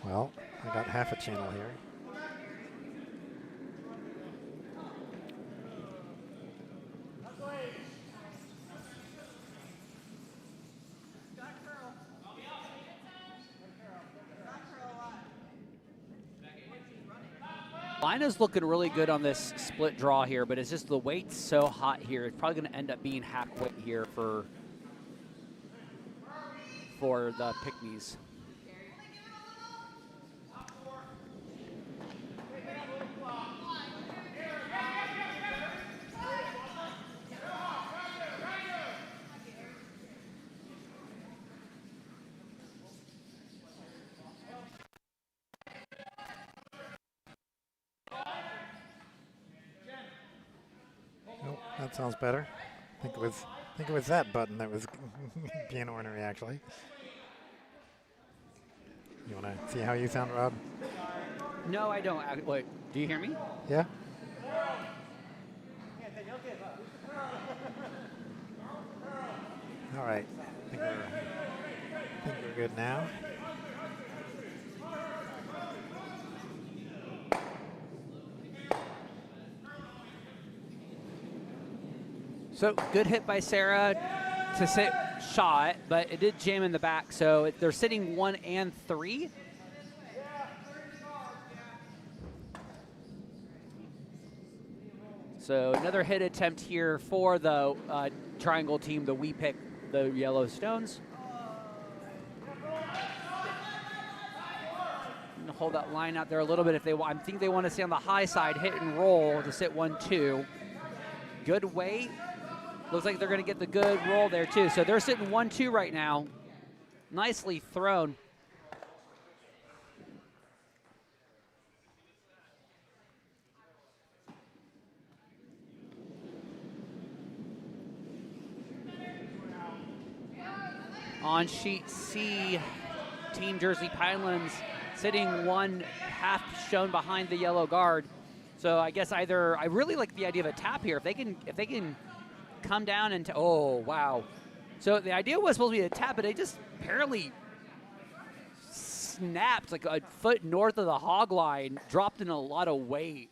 Well, I got half a channel here. Line is looking really good on this split draw here, but it's just the weight's so hot here. It's probably going to end up being hack weight here for the Pygmies. Nope, that sounds better. I think it was that button that was being ornery, actually. You want to see how you sound, Rob? No, I don't. Wait, do you hear me? Yeah? All right. I think we're good now. So good hit by Sara to sit shot, but it did jam in the back. So they're sitting 1 and 3. So another hit attempt here for the triangle team, the We Pick the Yellow Stones. Hold that line out there a little bit if they want. I think they want to stay on the high side, hit and roll to sit 1-2. Good weight. Looks like they're going to get the good roll there too. So they're sitting 1-2 right now. Nicely thrown. On sheet C, Team Jersey Pinelands sitting 1/2 shown behind the yellow guard. So I guess either I really like the idea of a tap here. If they can come down and oh wow. So the idea was supposed to be a tap, but they just apparently snapped like a foot north of the hog line, dropped in a lot of weight.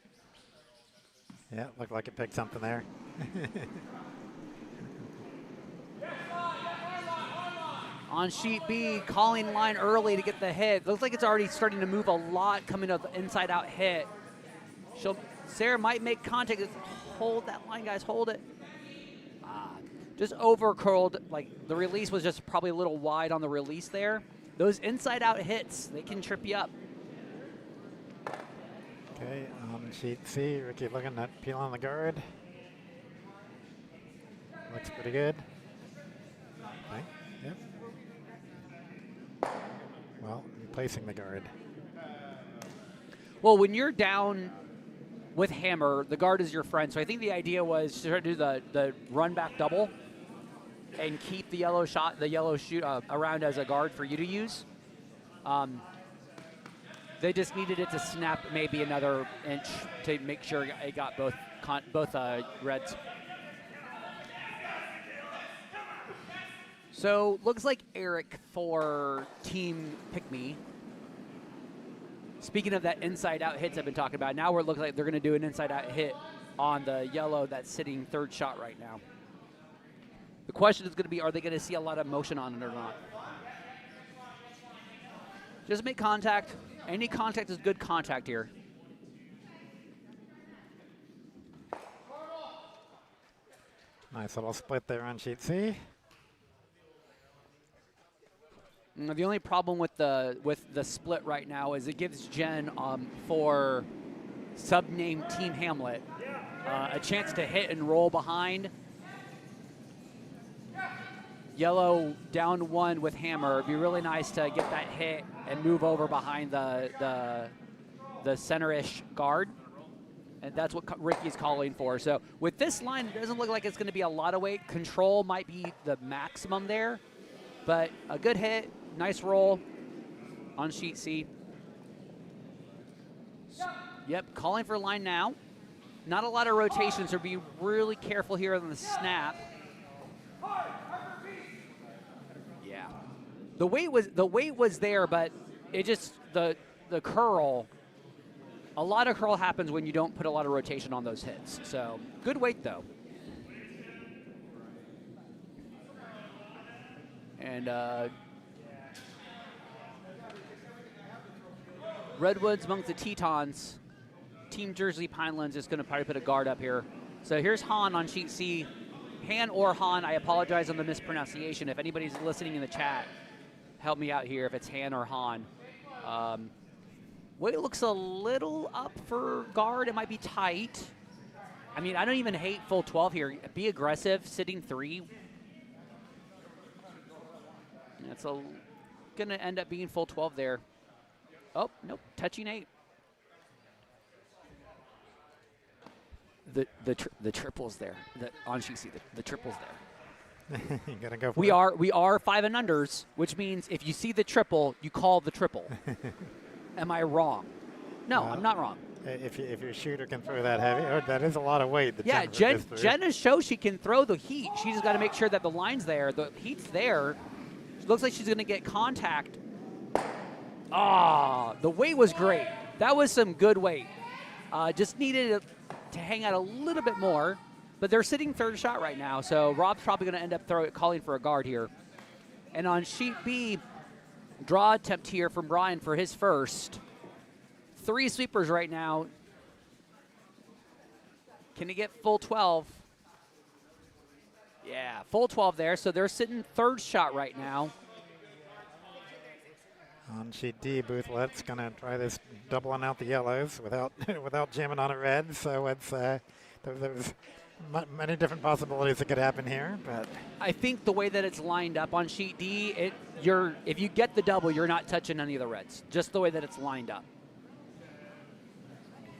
Yeah, looked like it picked something there. On sheet B, calling line early to get the hit. Looks like it's already starting to move a lot coming up the inside out hit. Sara might make contact. Hold that line, guys, hold it. Just over curled, like the release was just probably a little wide on the release there. Those inside out hits, they can trip you up. Okay, on sheet C, Ricky looking at peel on the guard. Looks pretty good. Okay, yep. Well, replacing the guard. Well, when you're down with hammer, the guard is your friend. So I think the idea was to try to do the run back double and keep the yellow shoot around as a guard for you to use. They just needed it to snap maybe another inch to make sure it got both reds. So looks like Eric for Team Pick Me. Speaking of that inside-out hits I've been talking about, now we're looking like they're going to do an inside-out hit on the yellow that's sitting third shot right now. The question is going to be, are they going to see a lot of motion on it or not? Just make contact. Any contact is good contact here. Nice little split there on sheet C. The only problem with the split right now is it gives Jen for sub-named Team Hamlet, a chance to hit and roll behind. Yellow down 1 with hammer. It'd be really nice to get that hit and move over behind the center-ish guard. And that's what Ricky's calling for. So with this line, it doesn't look like it's going to be a lot of weight. Control might be the maximum there. But a good hit, nice roll on sheet C. Yep, calling for line now. Not a lot of rotations, so be really careful here on the snap. Yeah. The weight was there, but it just the curl. A lot of curl happens when you don't put a lot of rotation on those hits. So good weight though. And Redwoods amongst the Tetons. Team Jersey Pinelands is going to probably put a guard up here. So here's Han on sheet C. Han or Han, I apologize on the mispronunciation. If anybody's listening in the chat, help me out here if it's Han or Han. Weight looks a little up for guard. It might be tight. I mean, I don't even hate full 12 here. Be aggressive, sitting 3. It's going to end up being full 12 there. Oh, nope, touching 8. The triples there. On sheet C, the triples there. You gotta go for we it. we are 5 and unders, which means if you see the triple, you call the triple. Am I wrong? No, I'm not wrong. If your shooter can throw that heavy, that is a lot of weight. Yeah, Jenna shows she can throw the heat. She just got to make sure that the line's there. The heat's there. Looks like she's going to get contact. Ah, the weight was great. That was some good weight. Just needed to hang out a little bit more. But they're sitting third shot right now, so Rob's probably going to end up calling for a guard here. And on sheet B, draw attempt here from Brian for his first. 3 sweepers right now. Can he get full 12? Yeah, full 12 there. So they're sitting third shot right now. On sheet D, Boothlet's going to try this doubling out the yellows without jamming on a red. So it's there's many different possibilities that could happen here, but I think the way that it's lined up on sheet D, if you get the double, you're not touching any of the reds. Just the way that it's lined up.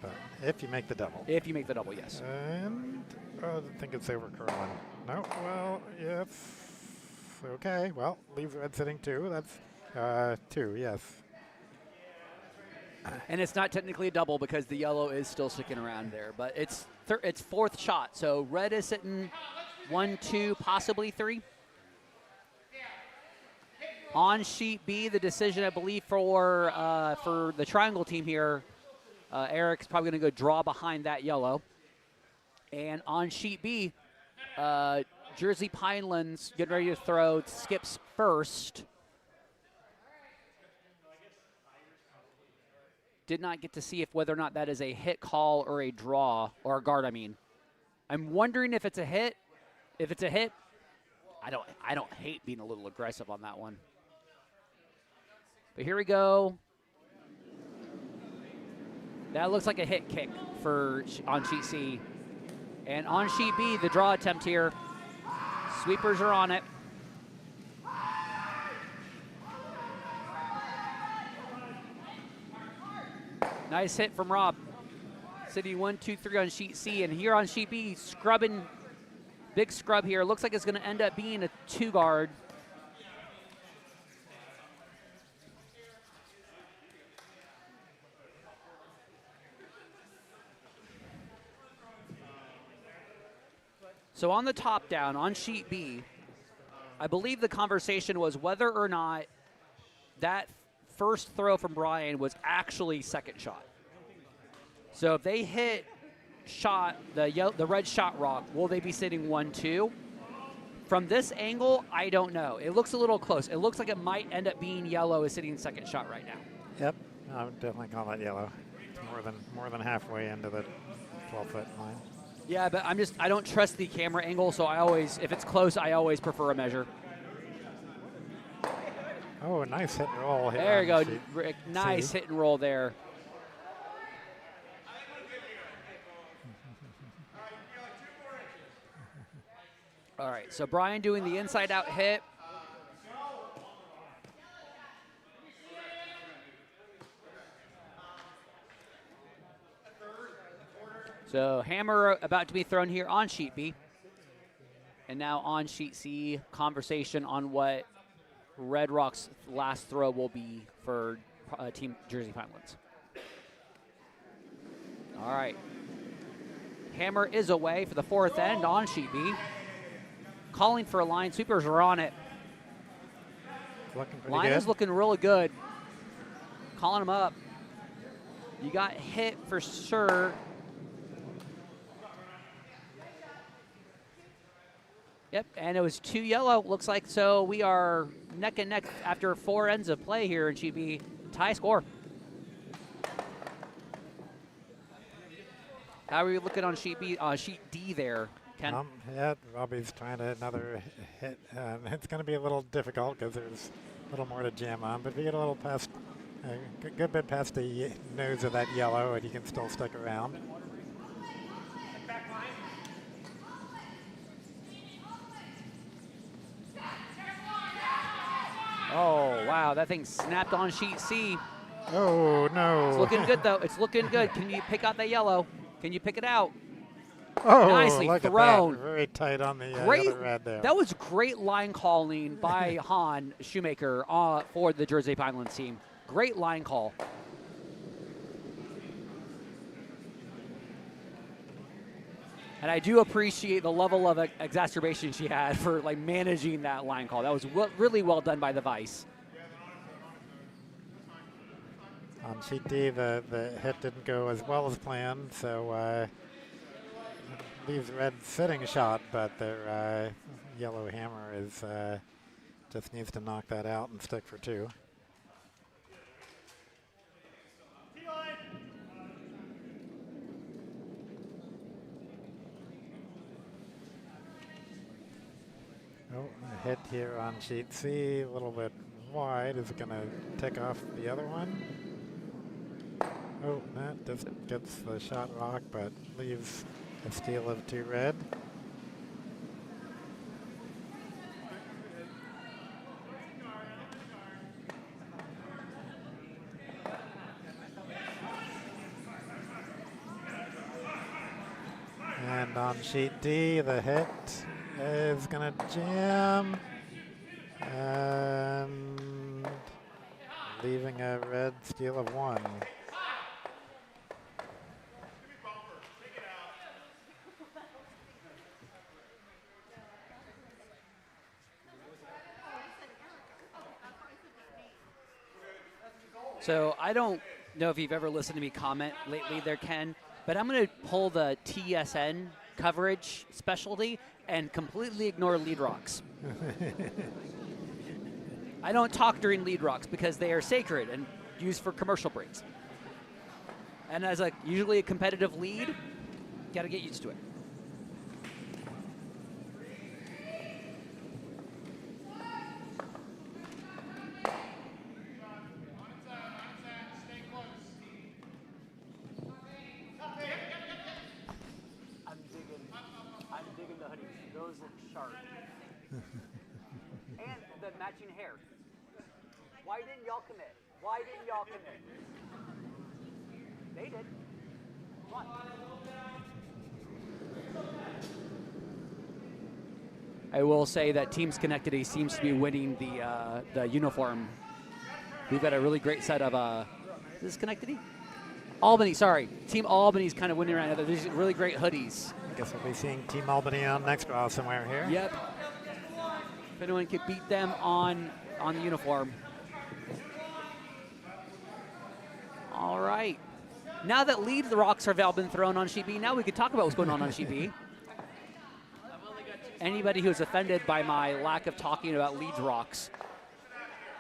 but if you make the double. If you make the double, yes. And I think it's over curling. No, well, yes. Okay, well, leaves red sitting 2. That's 2, yes. And it's not technically a double because the yellow is still sticking around there, but it's fourth shot. So red is sitting 1, 2, possibly 3. On sheet B, the decision I believe for the triangle team here, Eric's probably going to go draw behind that yellow. And on sheet B, Jersey Pinelands getting ready to throw, skips first. Did not get to see whether or not that is a hit call or a draw, or a guard, I mean. I'm wondering if it's a hit. If it's a hit, I don't hate being a little aggressive on that one. But here we go. That looks like a hit kick on sheet C. And on sheet B, the draw attempt here. Sweepers are on it. Nice hit from Rob. City 1, 2, 3 on sheet C, and here on sheet B, scrubbing, big scrub here. Looks like it's going to end up being a 2 guard. So on the top down, on sheet B, I believe the conversation was whether or not that first throw from Brian was actually second shot. So if they hit the red shot rock, will they be sitting 1, 2? From this angle, I don't know. It looks a little close. It looks like it might end up being yellow is sitting second shot right now. Yep, I would definitely call that yellow. It's more than halfway into the 12-foot line. Yeah, but I don't trust the camera angle, so if it's close, I always prefer a measure. Oh, a nice hit and roll. There you go, Rick. Nice hit and roll there. All right, so Brian doing the inside-out hit. So hammer about to be thrown here on sheet B. And now on sheet C, conversation on what Red Rock's last throw will be for Team Jersey Pinelands. All right. Hammer is away for the fourth end on sheet B. Calling for a line. Sweepers are on it. Looking pretty Line good. is looking really good. Calling him up. You got hit for sure. Yep, and it was 2 yellow, looks like. So we are neck and neck after 4 ends of play here in sheet B. Tie score. How are we looking on sheet B? Sheet D there, Ken? Yeah, Robbie's trying to another hit. It's going to be a little difficult because there's a little more to jam on, but if you get a little past, a good bit past the nose of that yellow, and you can still stick around. Oh, wow, that thing snapped on sheet C. Oh, no. It's looking good, though. It's looking good. Can you pick out that yellow? Can you pick it out? Oh, Nicely look thrown. At that. Very tight on the Great. other red there. That was great line calling by Han Shoemaker for the Jersey Pinelands team. Great line call. And I do appreciate the level of exacerbation she had for like managing that line call. That was really well done by the Vice. On sheet D, the hit didn't go as well as planned, so leaves red sitting shot, but their yellow hammer is just needs to knock that out and stick for 2. Oh, a hit here on sheet C, a little bit wide. Is it going to tick off the other one? Oh, that just gets the shot rock, but leaves a steal of 2 red. And on sheet D, the hit is going to jam. And leaving a red steal of 1. So I don't know if you've ever listened to me comment lately there, Ken, but I'm going to pull the TSN coverage specialty and completely ignore lead rocks. I don't talk during lead rocks because they are sacred and used for commercial breaks. And as usually a competitive lead, got to get used to it. I'm digging the hoodies. Those look sharp. And the matching hair. Why didn't y'all commit? Why didn't y'all commit? They did. Come on. I will say that Team Schenectady seems to be winning the uniform. We've got a really great set of, is this Schenectady? Albany, sorry. Team Albany's kind of winning right now. There's really great hoodies. I guess we'll be seeing Team Albany on next draw somewhere here. Yep. If anyone could beat them on the uniform. All right. Now that lead rocks have all been thrown on sheet B, now we can talk about what's going on sheet B. Anybody who's offended by my lack of talking about leads rocks,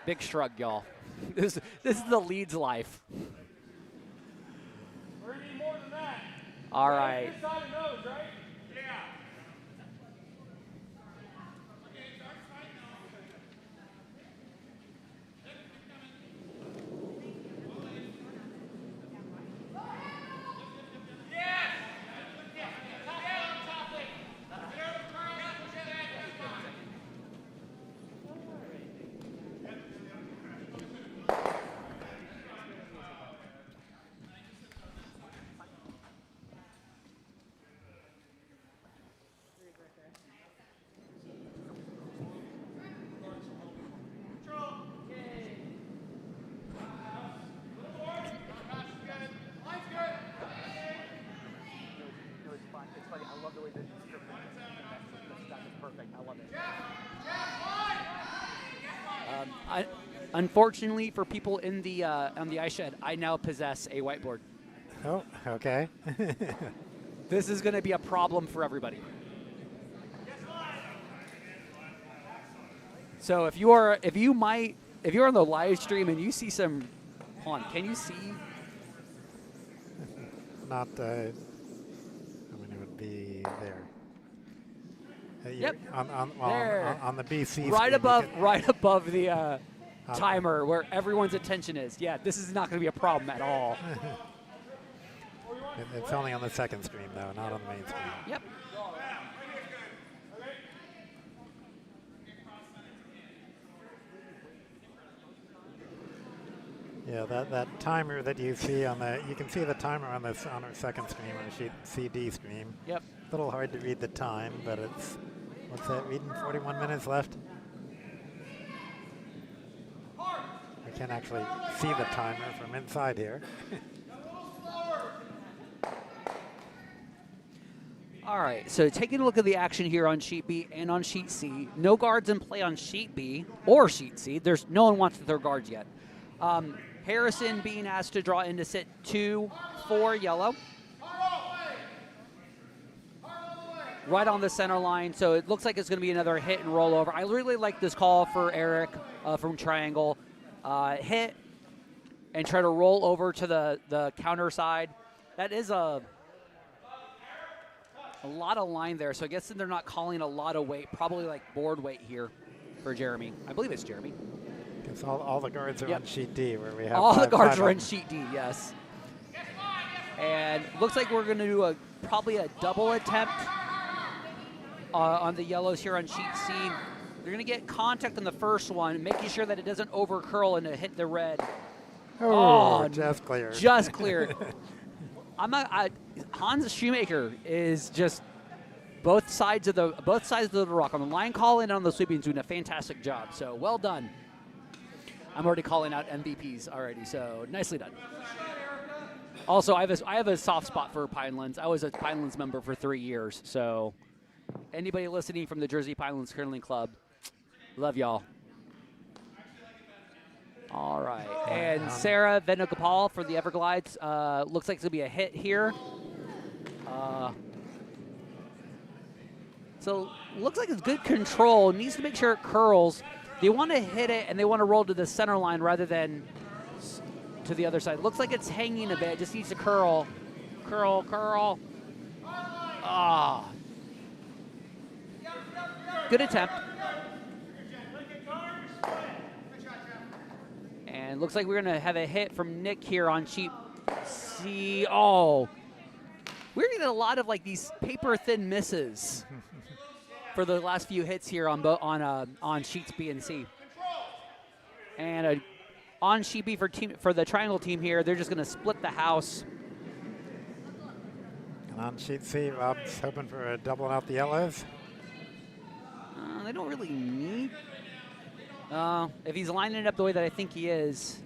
big shrug, y'all. This is the leads life. We're gonna need more than that. All right. This side of nose, right? Yeah. Unfortunately for people in the on the ice shed, I now possess a whiteboard. Oh, okay. This is going to be a problem for everybody. So if you're on the live stream and you see some, hold on, can you see? Not, I mean, it would be there. Yep. On the BC Right screen, above the timer where everyone's attention is. Yeah, this is not going to be a problem at all. It's only on the second screen, though, not on the main screen. Yep. Yeah, that timer that you see you can see the timer on our second screen, on the CD screen. Yep. A little hard to read the time, but it's, what's that reading, 41 minutes left? I can't actually see the timer from inside here. All right, so taking a look at the action here on Sheet B and on Sheet C. No guards in play on Sheet B or Sheet C. No one wants to throw guards yet. Harrison being asked to draw into sit 2 for yellow. Right on the center line, so it looks like it's going to be another hit and roll over. I really like this call for Eric from Triangle. Hit and try to roll over to the counter side. That is a lot of line there, so I guess they're not calling a lot of weight, probably like board weight here for Jeremy. I believe it's Jeremy. Because all the guards are Yep. on Sheet D, where we have all the guards five are of in them. Sheet D, yes. And looks like we're going to do probably a double attempt on the yellows here on Sheet C. They're going to get contact on the first one, making sure that it doesn't over curl and hit the red. Oh, just cleared. Just cleared. Hans Shoemaker is just both sides of the rock on the line call and on the sweeping, doing a fantastic job. So well done. I'm already calling out MVPs already, so nicely done. Also, I have a soft spot for Pinelands. I was a Pinelands member for 3 years, so anybody listening from the Jersey Pinelands Curling Club, love y'all. All right, and Sara Venugopal for the Everglides. Looks like it's going to be a hit here. So looks like it's good control. Needs to make sure it curls. They want to hit it, and they want to roll to the center line rather than to the other side. Looks like it's hanging a bit. Just needs to curl. Curl, curl. Ah. Good attempt. And looks like we're going to have a hit from Nick here on Sheet C. Oh. We're getting a lot of like these paper-thin misses for the last few hits here on Sheets B and C. And on Sheet B for the Triangle team here, they're just going to split the house. And on Sheet C, Rob's hoping for a double out the yellows. They don't really need. If he's lining it up the way that I think he is,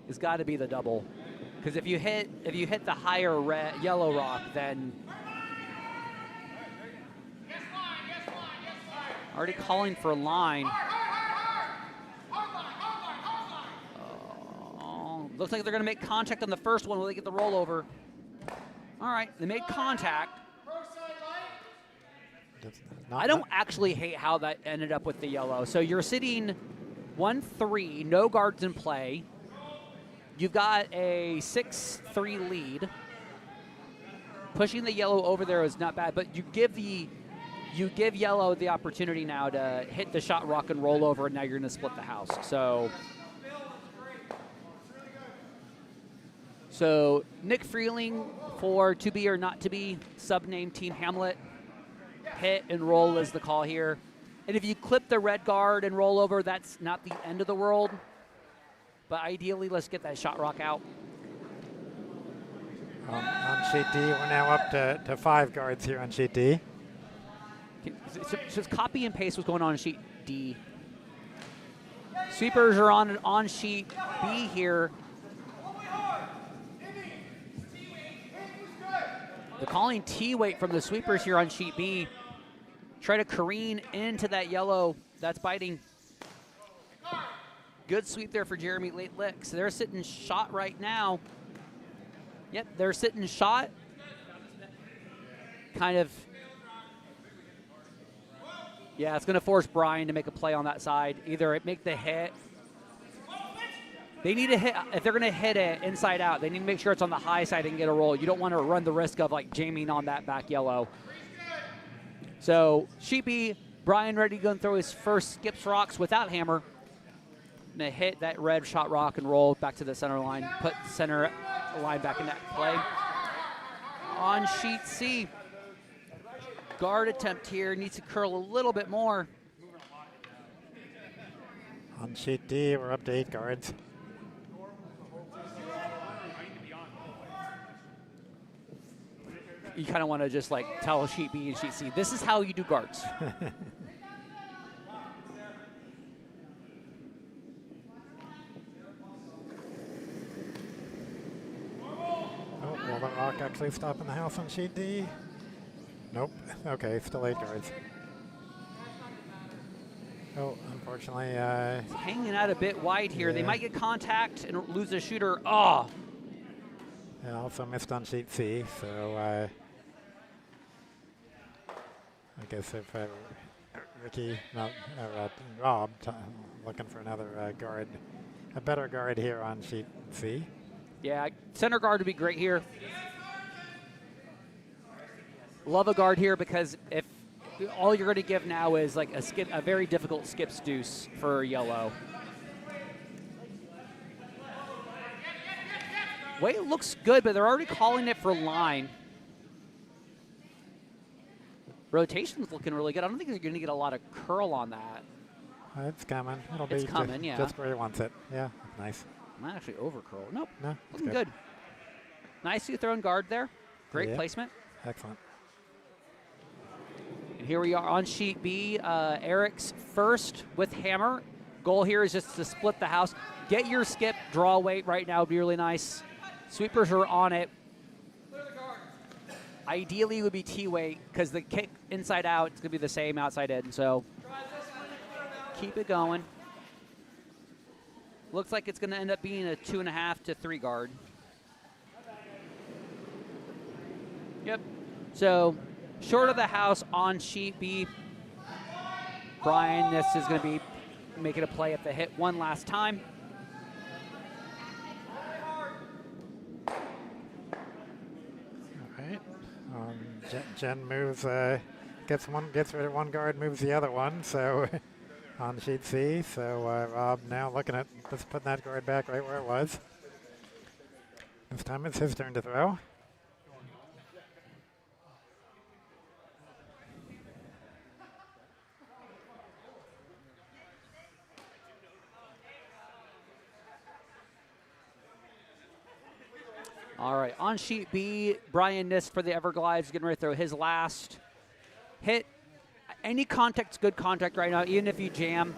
it's got to be the double. Because if you hit the higher yellow rock, then already calling for a line. Looks like they're going to make contact on the first one. Will they get the rollover? All right, they made contact. I don't actually hate how that ended up with the yellow. So you're sitting 1-3, no guards in play. You've got a 6-3 lead. Pushing the yellow over there is not bad, but you give yellow the opportunity now to hit the shot rock and roll over, and now you're going to split the house. So Nick Freeling for to be or not to be, sub-name Team Hamlet. Hit and roll is the call here. And if you clip the red guard and roll over, that's not the end of the world. But ideally, let's get that shot rock out. On Sheet D, we're now up to 5 guards here on Sheet D. Just copy and paste what's going on Sheet D. Sweepers are on Sheet B here. They're calling T-weight from the sweepers here on Sheet B. Try to careen into that yellow. That's biting. Good sweep there for Jeremy late lick. So they're sitting shot right now. Yep, they're sitting shot. Kind of. Yeah, it's going to force Brian to make a play on that side. Either make the hit. They need to hit. If they're going to hit it inside out, they need to make sure it's on the high side and get a roll. You don't want to run the risk of like jamming on that back yellow. So Sheepy, Brian ready to go and throw his first skips rocks without hammer. Gonna hit that red shot rock and roll back to the center line. Put center line back in that play. On sheet C, guard attempt here. Needs to curl a little bit more. On sheet D, we're up to 8 guards. You kind of want to just like tell sheet B and sheet C, this is how you do guards. Will the rock actually stop in the house on sheet D? Nope. Okay, still 8 guards. Oh, unfortunately, It's hanging out a bit wide here. Yeah. They might get contact and lose a shooter. Oh, yeah, also missed on sheet C, so I guess if Ricky, Rob, looking for another guard, a better guard here on sheet C. yeah, center guard would be great here. Love a guard here because if all you're going to give now is like a very difficult skips deuce for yellow. Weight looks good, but they're already calling it for line. Rotation's looking really good. I don't think you're going to get a lot of curl on that. It's coming. It'll It's be coming, yeah. just where he wants it. Yeah, nice. Might actually over curl. Nope. No, Looking good. Nicely thrown guard there. Great Yeah. placement. Excellent. And here we are on sheet B. Eric's first with hammer. Goal here is just to split the house. Get your skip, draw weight right now would be really nice. Sweepers are on it. Ideally it would be T-weight because the kick inside out is going to be the same outside in. So keep it going. Looks like it's going to end up being a 2.5 to 3 guard. Yep. So short of the house on sheet B. Brian, this is going to be making a play at the hit one last time. All right. Jen moves, gets rid of one guard, moves the other one. So on sheet C. So Rob now looking at just putting that guard back right where it was. This time it's his turn to throw. All right, on sheet B, Brian Nist for the Everglides getting ready to throw his last hit. Any contact's good contact right now, even if you jam.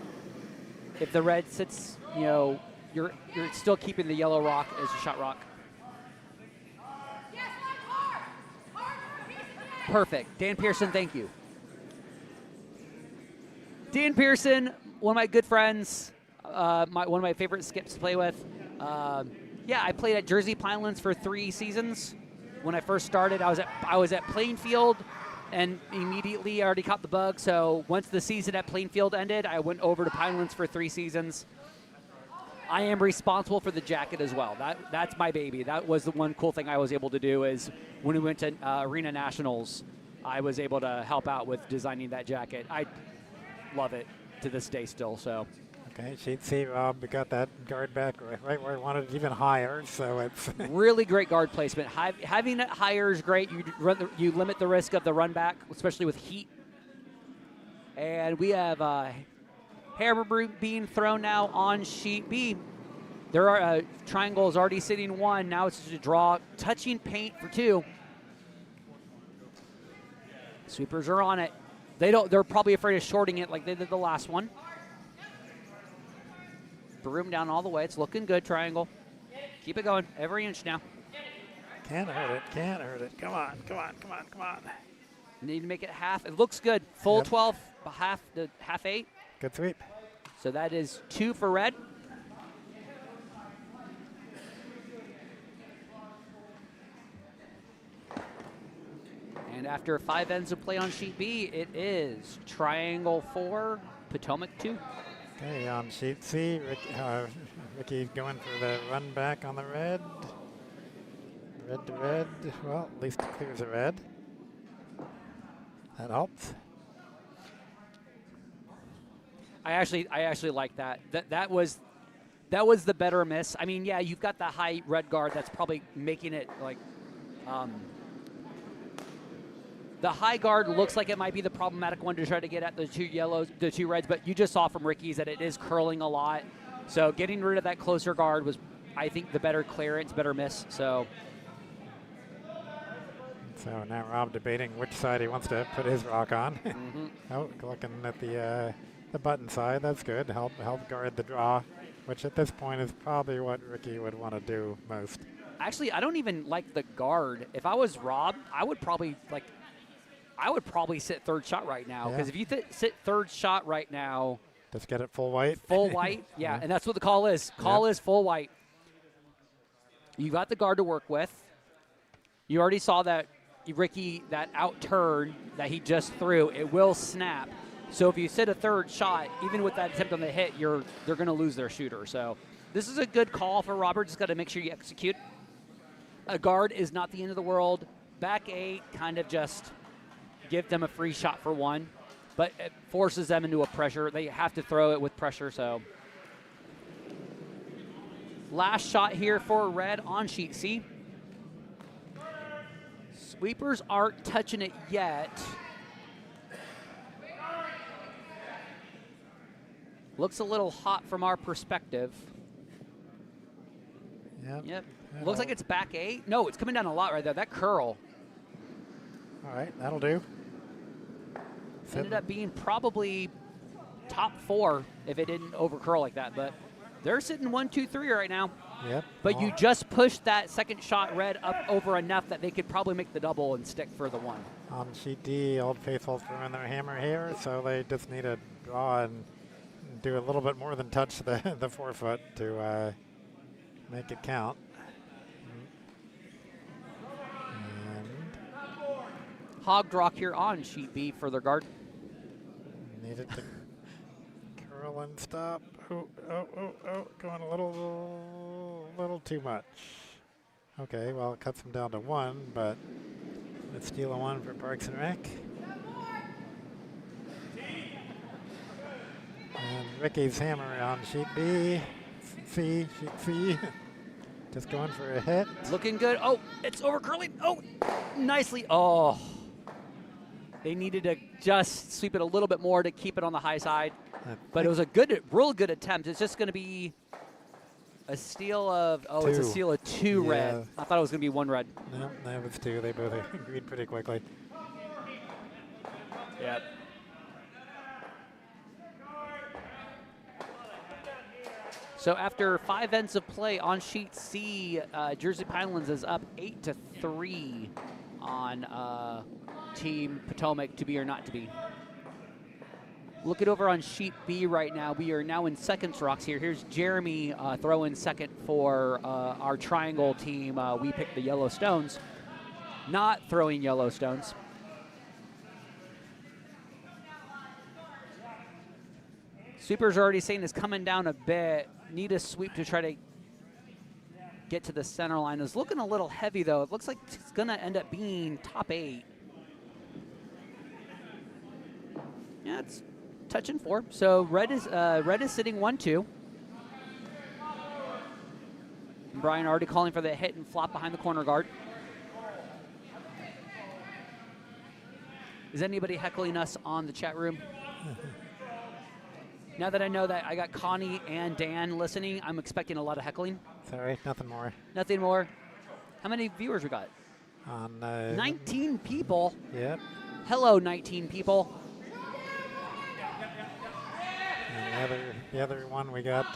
If the red sits, you know, you're still keeping the yellow rock as a shot rock. Perfect. Dan Pearson, thank you. Dan Pearson, one of my good friends, one of my favorite skips to play with. Yeah, I played at Jersey Pinelands for 3 seasons. When I first started, I was at Plainfield, and immediately I already caught the bug. So once the season at Plainfield ended, I went over to Pinelands for 3 seasons. I am responsible for the jacket as well. That's my baby. That was the one cool thing I was able to do is when we went to Arena Nationals, I was able to help out with designing that jacket. I love it to this day still. So. Okay, sheet C, Rob, we got that guard back right where I wanted it, even higher, so it's... Really great guard placement. Having it higher is great. You limit the risk of the run back, especially with heat. And we have hammer being thrown now on sheet B. There are triangle is already sitting 1. Now it's just a draw, touching paint for 2. Sweepers are on it. They're probably afraid of shorting it like they did the last one. Broom down all the way. It's looking good, triangle. Keep it going. Every inch now. Can't hurt it. Can't hurt it. Come on. Come on. Come on. Come on. Need to make it half. It looks good. Full 12, half 8. Good sweep. So that is 2 for red. And after 5 ends of play on sheet B, it is triangle 4, Potomac 2. Okay, on sheet C, Ricky going for the run back on the red. Red to red. Well, at least it clears the red. That helps. I actually like that. That was the better miss. I mean, yeah, you've got the high red guard that's probably making it like. The high guard looks like it might be the problematic one to try to get at the 2 yellows, the 2 reds, but you just saw from Ricky's that it is curling a lot. So getting rid of that closer guard was, I think, the better clearance, better miss. So now Rob debating which side he wants to put his rock on. Oh, looking at the button side. That's good. Help guard the draw, which at this point is probably what Ricky would want to do most. Actually, I don't even like the guard. If I was Rob, I would probably sit third shot right now, because if you sit third shot right now, just get it full white. Full white, yeah, and that's what the call is. Call is full white. You got the guard to work with. You already saw that Ricky, that out turn that he just threw, it will snap. So if you sit a third shot, even with that attempt on the hit, they're going to lose their shooter. So this is a good call for Robert. Just got to make sure you execute. A guard is not the end of the world. Back 8 kind of just give them a free shot for 1, but it forces them into a pressure. They have to throw it with pressure. So last shot here for red on sheet C. Sweepers aren't touching it yet. Looks a little hot from our perspective. Yep. Looks like it's back 8. No, it's coming down a lot right there. That curl. All right, that'll do. Ended up being probably top 4 if it didn't over curl like that. But they're sitting 1, 2, 3 right now. Yep. But you just pushed that second shot red up over enough that they could probably make the double and stick for the 1. On sheet D, Old Faithful throwing their hammer here, so they just need to draw and do a little bit more than touch the 4 foot to make it count. Hogged rock here on sheet B for their guard. Needed to curl and stop. Oh, going a little too much. Okay, well, it cuts them down to 1, but let's steal a 1 for Parks and Rec. And Ricky's hammer on sheet B. Sheet C. Just going for a hit. Looking good. Oh, it's over curling. Oh, nicely. Oh. They needed to just sweep it a little bit more to keep it on the high side. But it was a real good attempt. It's just going to be a steal of, it's a steal of 2 red. I thought it was going to be 1 red. No, that was 2. They both agreed pretty quickly. Yep. So after 5 ends of play on sheet C, Jersey Pinelands is up 8-3 on Team Potomac, to be or not to be. Looking over on sheet B right now, we are now in seconds rocks here. Here's Jeremy throwing second for our triangle team. We picked the yellow stones, not throwing yellow stones. Sweepers are already saying it's coming down a bit. Need a sweep to try to get to the center line. It's looking a little heavy, though. It looks like it's going to end up being top 8. Yeah, it's touching 4. So red is sitting 1-2. Brian already calling for the hit and flop behind the corner guard. Is anybody heckling us on the chat room? Now that I know that I got Connie and Dan listening, I'm expecting a lot of heckling. Sorry, nothing more. Nothing more. How many viewers we got? 19 people. Yep. Hello, 19 people. And the other one, we got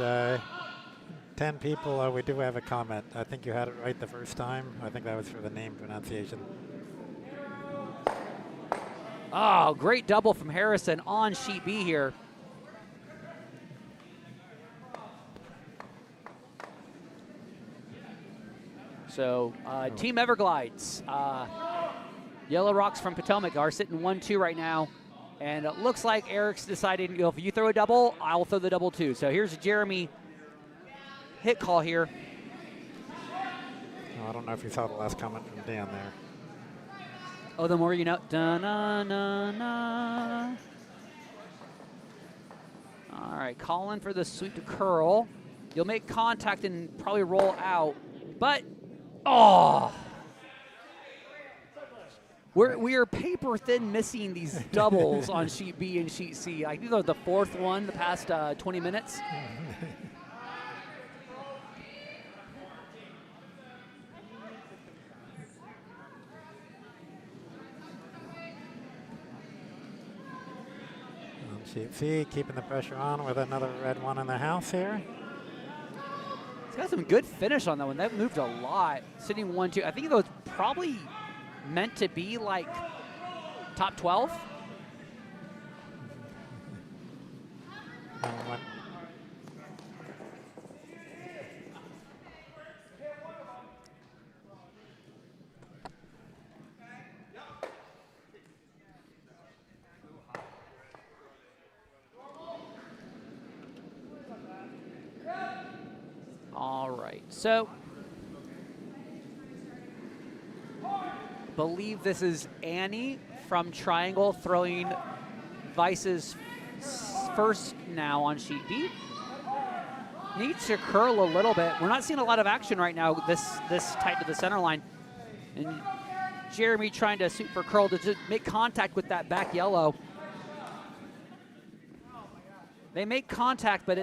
10 people. We do have a comment. I think you had it right the first time. I think that was for the name pronunciation. Oh, great double from Harrison on sheet B here. So Team Everglides Yellow Rocks from Potomac are sitting 1-2 right now. And it looks like Eric's decided, you know, if you throw a double, I'll throw the double too. So here's Jeremy hit call here. I don't know if you saw the last comment from Dan there. Oh, the more you know. Da-na-na-na. All right, calling for the sweep to curl. You'll make contact and probably roll out. But, oh. We are paper thin missing these doubles on sheet B and sheet C. I think that was the fourth one the past 20 minutes. Sheet C keeping the pressure on with another red one in the house here. It's got some good finish on that one. That moved a lot. Sitting 1-2. I think that was probably meant to be like top 12. All right, so believe this is Annie from Triangle throwing Vice's first now on sheet B. Needs to curl a little bit. We're not seeing a lot of action right now this tight to the center line. And Jeremy trying to suit for curl to just make contact with that back yellow. They make contact, but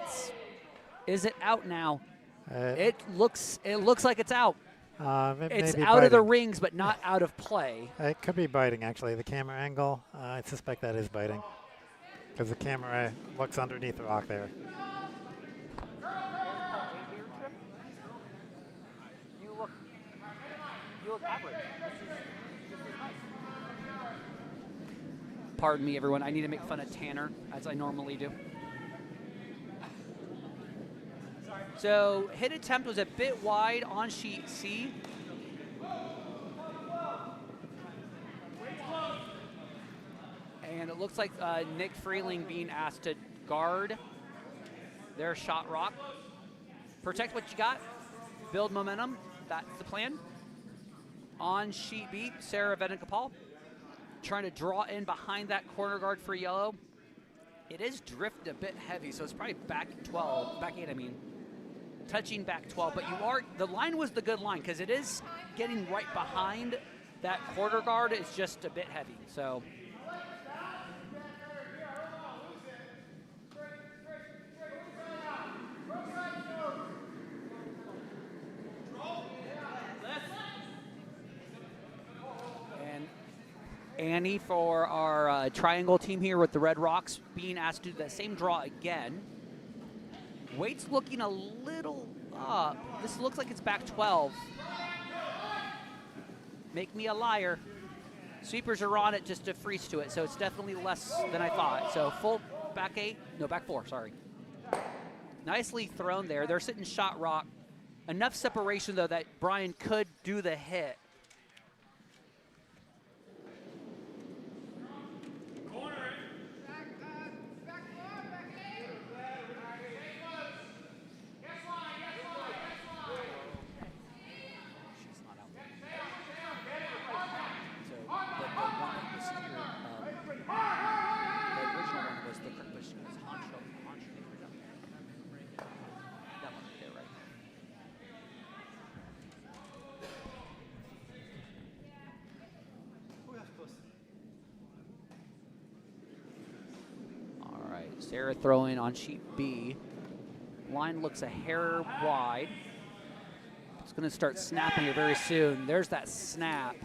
is it out now? It looks like it's out. It's out of the rings, but not out of play. It could be biting, actually. The camera angle, I suspect that is biting. Because the camera looks underneath the rock there. You look average. Pardon me, everyone. I need to make fun of Tanner, as I normally do. So hit attempt was a bit wide on sheet C. And it looks like Nick Freeling being asked to guard their shot rock. Protect what you got. Build momentum. That's the plan. On sheet B, Sara Venugopal trying to draw in behind that corner guard for yellow. It is drifted a bit heavy, so it's probably back 12, back 8, I mean. Touching back 12, but the line was the good line because it is getting right behind that quarter guard. It's just a bit heavy, so. And Annie for our triangle team here with the Red Rocks being asked to do that same draw again. Weight's looking a little up. This looks like it's back 12. Make me a liar. Sweepers are on it just to freeze to it, so it's definitely less than I thought. So full back 8, no, back 4, sorry. Nicely thrown there. They're sitting shot rock. Enough separation, though, that Brian could do the hit. Sara throwing on sheet B. Line looks a hair wide. It's going to start snapping here very soon. There's that snap.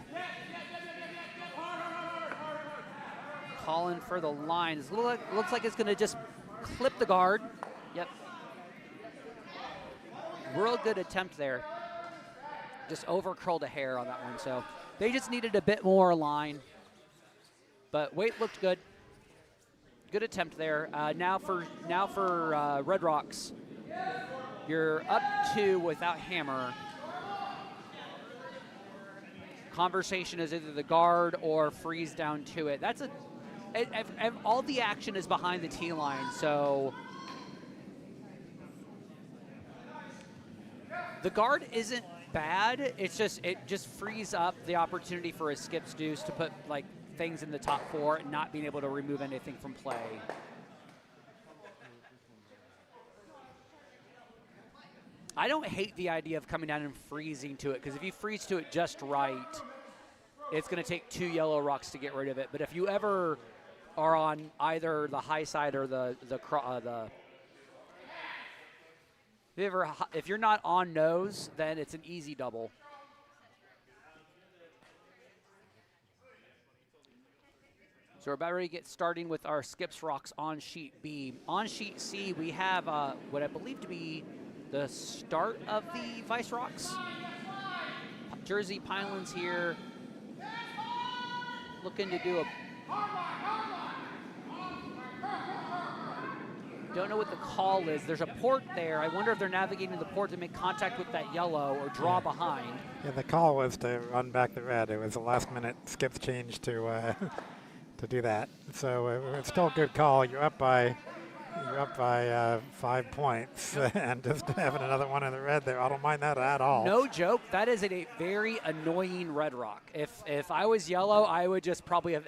Calling for the line. It looks like it's going to just clip the guard. Yep. Real good attempt there. Just over curled a hair on that one. So they just needed a bit more line. But weight looked good. Good attempt there. Now for Red Rocks, you're up 2 without hammer. conversation is either the guard or freeze down to it. That's all the action is behind the tee line, so the guard isn't bad. It just frees up the opportunity for a skips deuce to put like things in the top 4 and not being able to remove anything from play. I don't hate the idea of coming down and freezing to it, because if you freeze to it just right, it's going to take 2 yellow rocks to get rid of it. But if you ever are on either the high side or if you're not on nose, then it's an easy double. So we're about ready to get starting with our skips rocks on sheet B. On sheet C, we have what I believe to be the start of the Vice Rocks. Jersey Pinelands here, looking to do a... Don't know what the call is. There's a port there. I wonder if they're navigating the port to make contact with that yellow or draw behind. Yeah, the call was to run back the red. It was a last-minute skips change to to do that. So it's still a good call. You're up by 5 points, and just having another one in the red there, I don't mind that at all. No joke. That is a very annoying red rock. If I was yellow, I would just probably have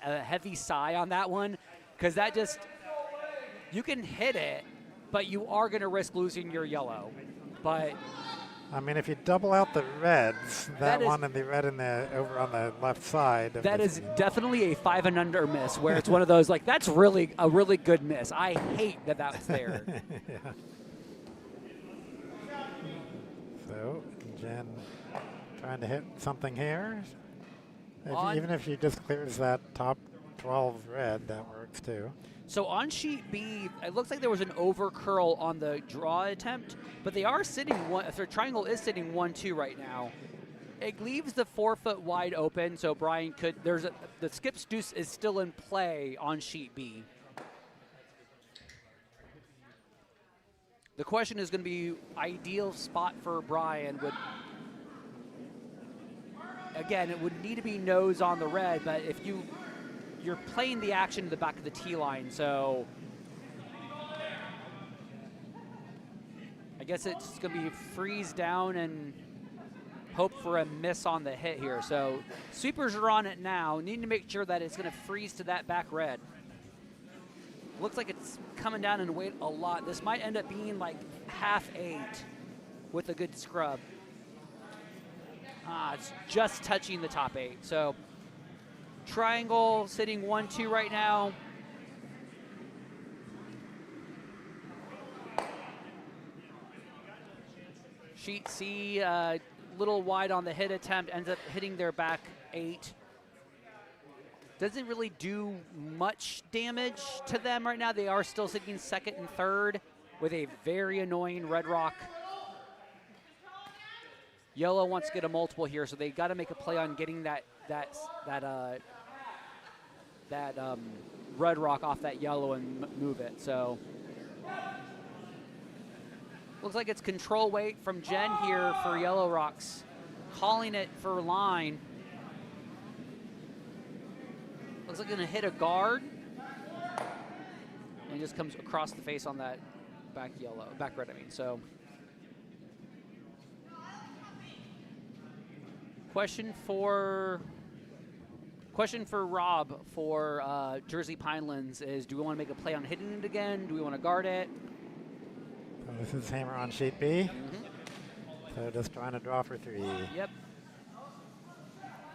a heavy sigh on that one, because that just, you can hit it, but you are going to risk losing your yellow. But I mean, if you double out the reds, that one and the red in the over on the left side. That is definitely a 5 and under miss, where it's one of those, like, that's really a really good miss. I hate that that's there. Yeah. So, Jen trying to hit something here. Even if she just clears that top 12 red, that works too. So on sheet B, it looks like there was an over curl on the draw attempt, but they are sitting their triangle is sitting 1-2 right now. It leaves the 4 foot wide open, so Brian could. The skips deuce is still in play on sheet B. The question is going to be ideal spot for Brian. Again, it would need to be nose on the red, but if you're playing the action to the back of the tee line, so I guess it's going to be freeze down and hope for a miss on the hit here. So sweepers are on it now. Need to make sure that it's going to freeze to that back red. Looks like it's coming down in weight a lot. This might end up being like half 8 with a good scrub. It's just touching the top 8. So triangle sitting 1-2 right now. Sheet C, little wide on the hit attempt, ends up hitting their back 8. Doesn't really do much damage to them right now. They are still sitting 2nd and 3rd with a very annoying red rock. Yellow wants to get a multiple here, so they got to make a play on getting that red rock off that yellow and move it. So looks like it's control weight from Jen here for yellow rocks, calling it for line. Looks like gonna hit a guard and just comes across the face on that back red. I mean, so. Question for Rob for Jersey Pinelands is: do we want to make a play on hitting it again? Do we want to guard it? So this is hammer on sheet B. So just trying to draw for 3. Yep.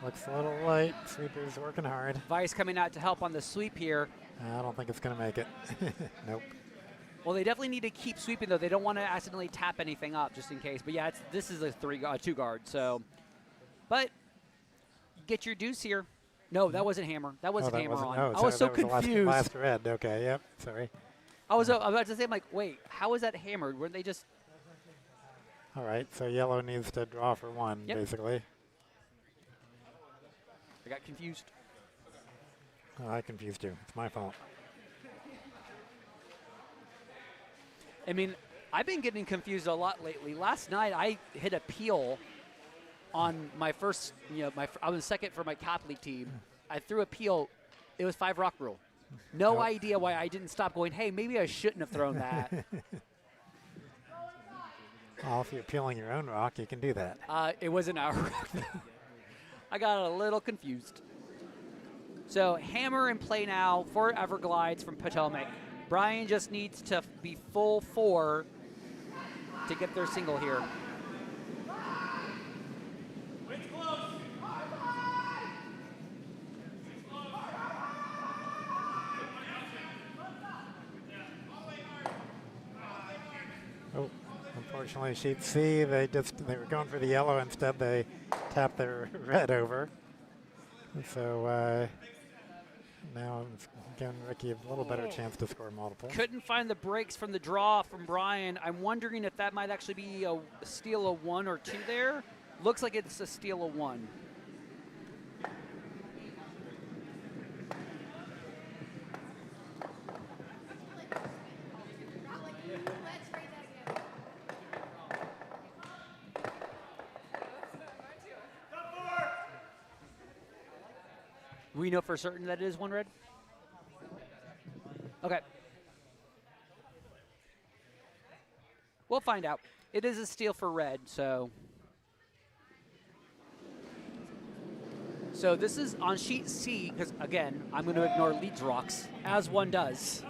Looks a little light. Sweeper's working hard. Vice coming out to help on the sweep here. I don't think it's going to make it. Nope. Well, they definitely need to keep sweeping, though. They don't want to accidentally tap anything up just in case. But yeah, this is a 2 guard. So, but get your deuce here. No, that wasn't hammer. That wasn't hammer on. Oh, I was so that was confused. Last red. Okay. Yep. Sorry. I was about to say, I'm like, wait, how was that hammered? Weren't they just? All right. So yellow needs to draw for 1, basically. I got confused. Oh, I confused you. It's my fault. I mean, I've been getting confused a lot lately. Last night I hit a peel on my first, I was second for my Cap League team. I threw a peel. It was 5 rock rule. No idea why I didn't stop going, hey, maybe I shouldn't have thrown that. Well, if you're peeling your own rock, you can do that. It wasn't our rock. I got a little confused. So hammer in play now for Everglides from Potomac. Brian just needs to be full 4 to get their single here. Oh, unfortunately, sheet C, they were going for the yellow. Instead, they tapped their red over. And so now it's giving Ricky a little better chance to score multiple. Couldn't find the breaks from the draw from Brian. I'm wondering if that might actually be a steal of 1 or 2 there. Looks like it's a steal of 1. We know for certain that it is 1 red? Okay. We'll find out. It is a steal for red, so. So this is on sheet C, because again, I'm going to ignore leads rocks, as one does.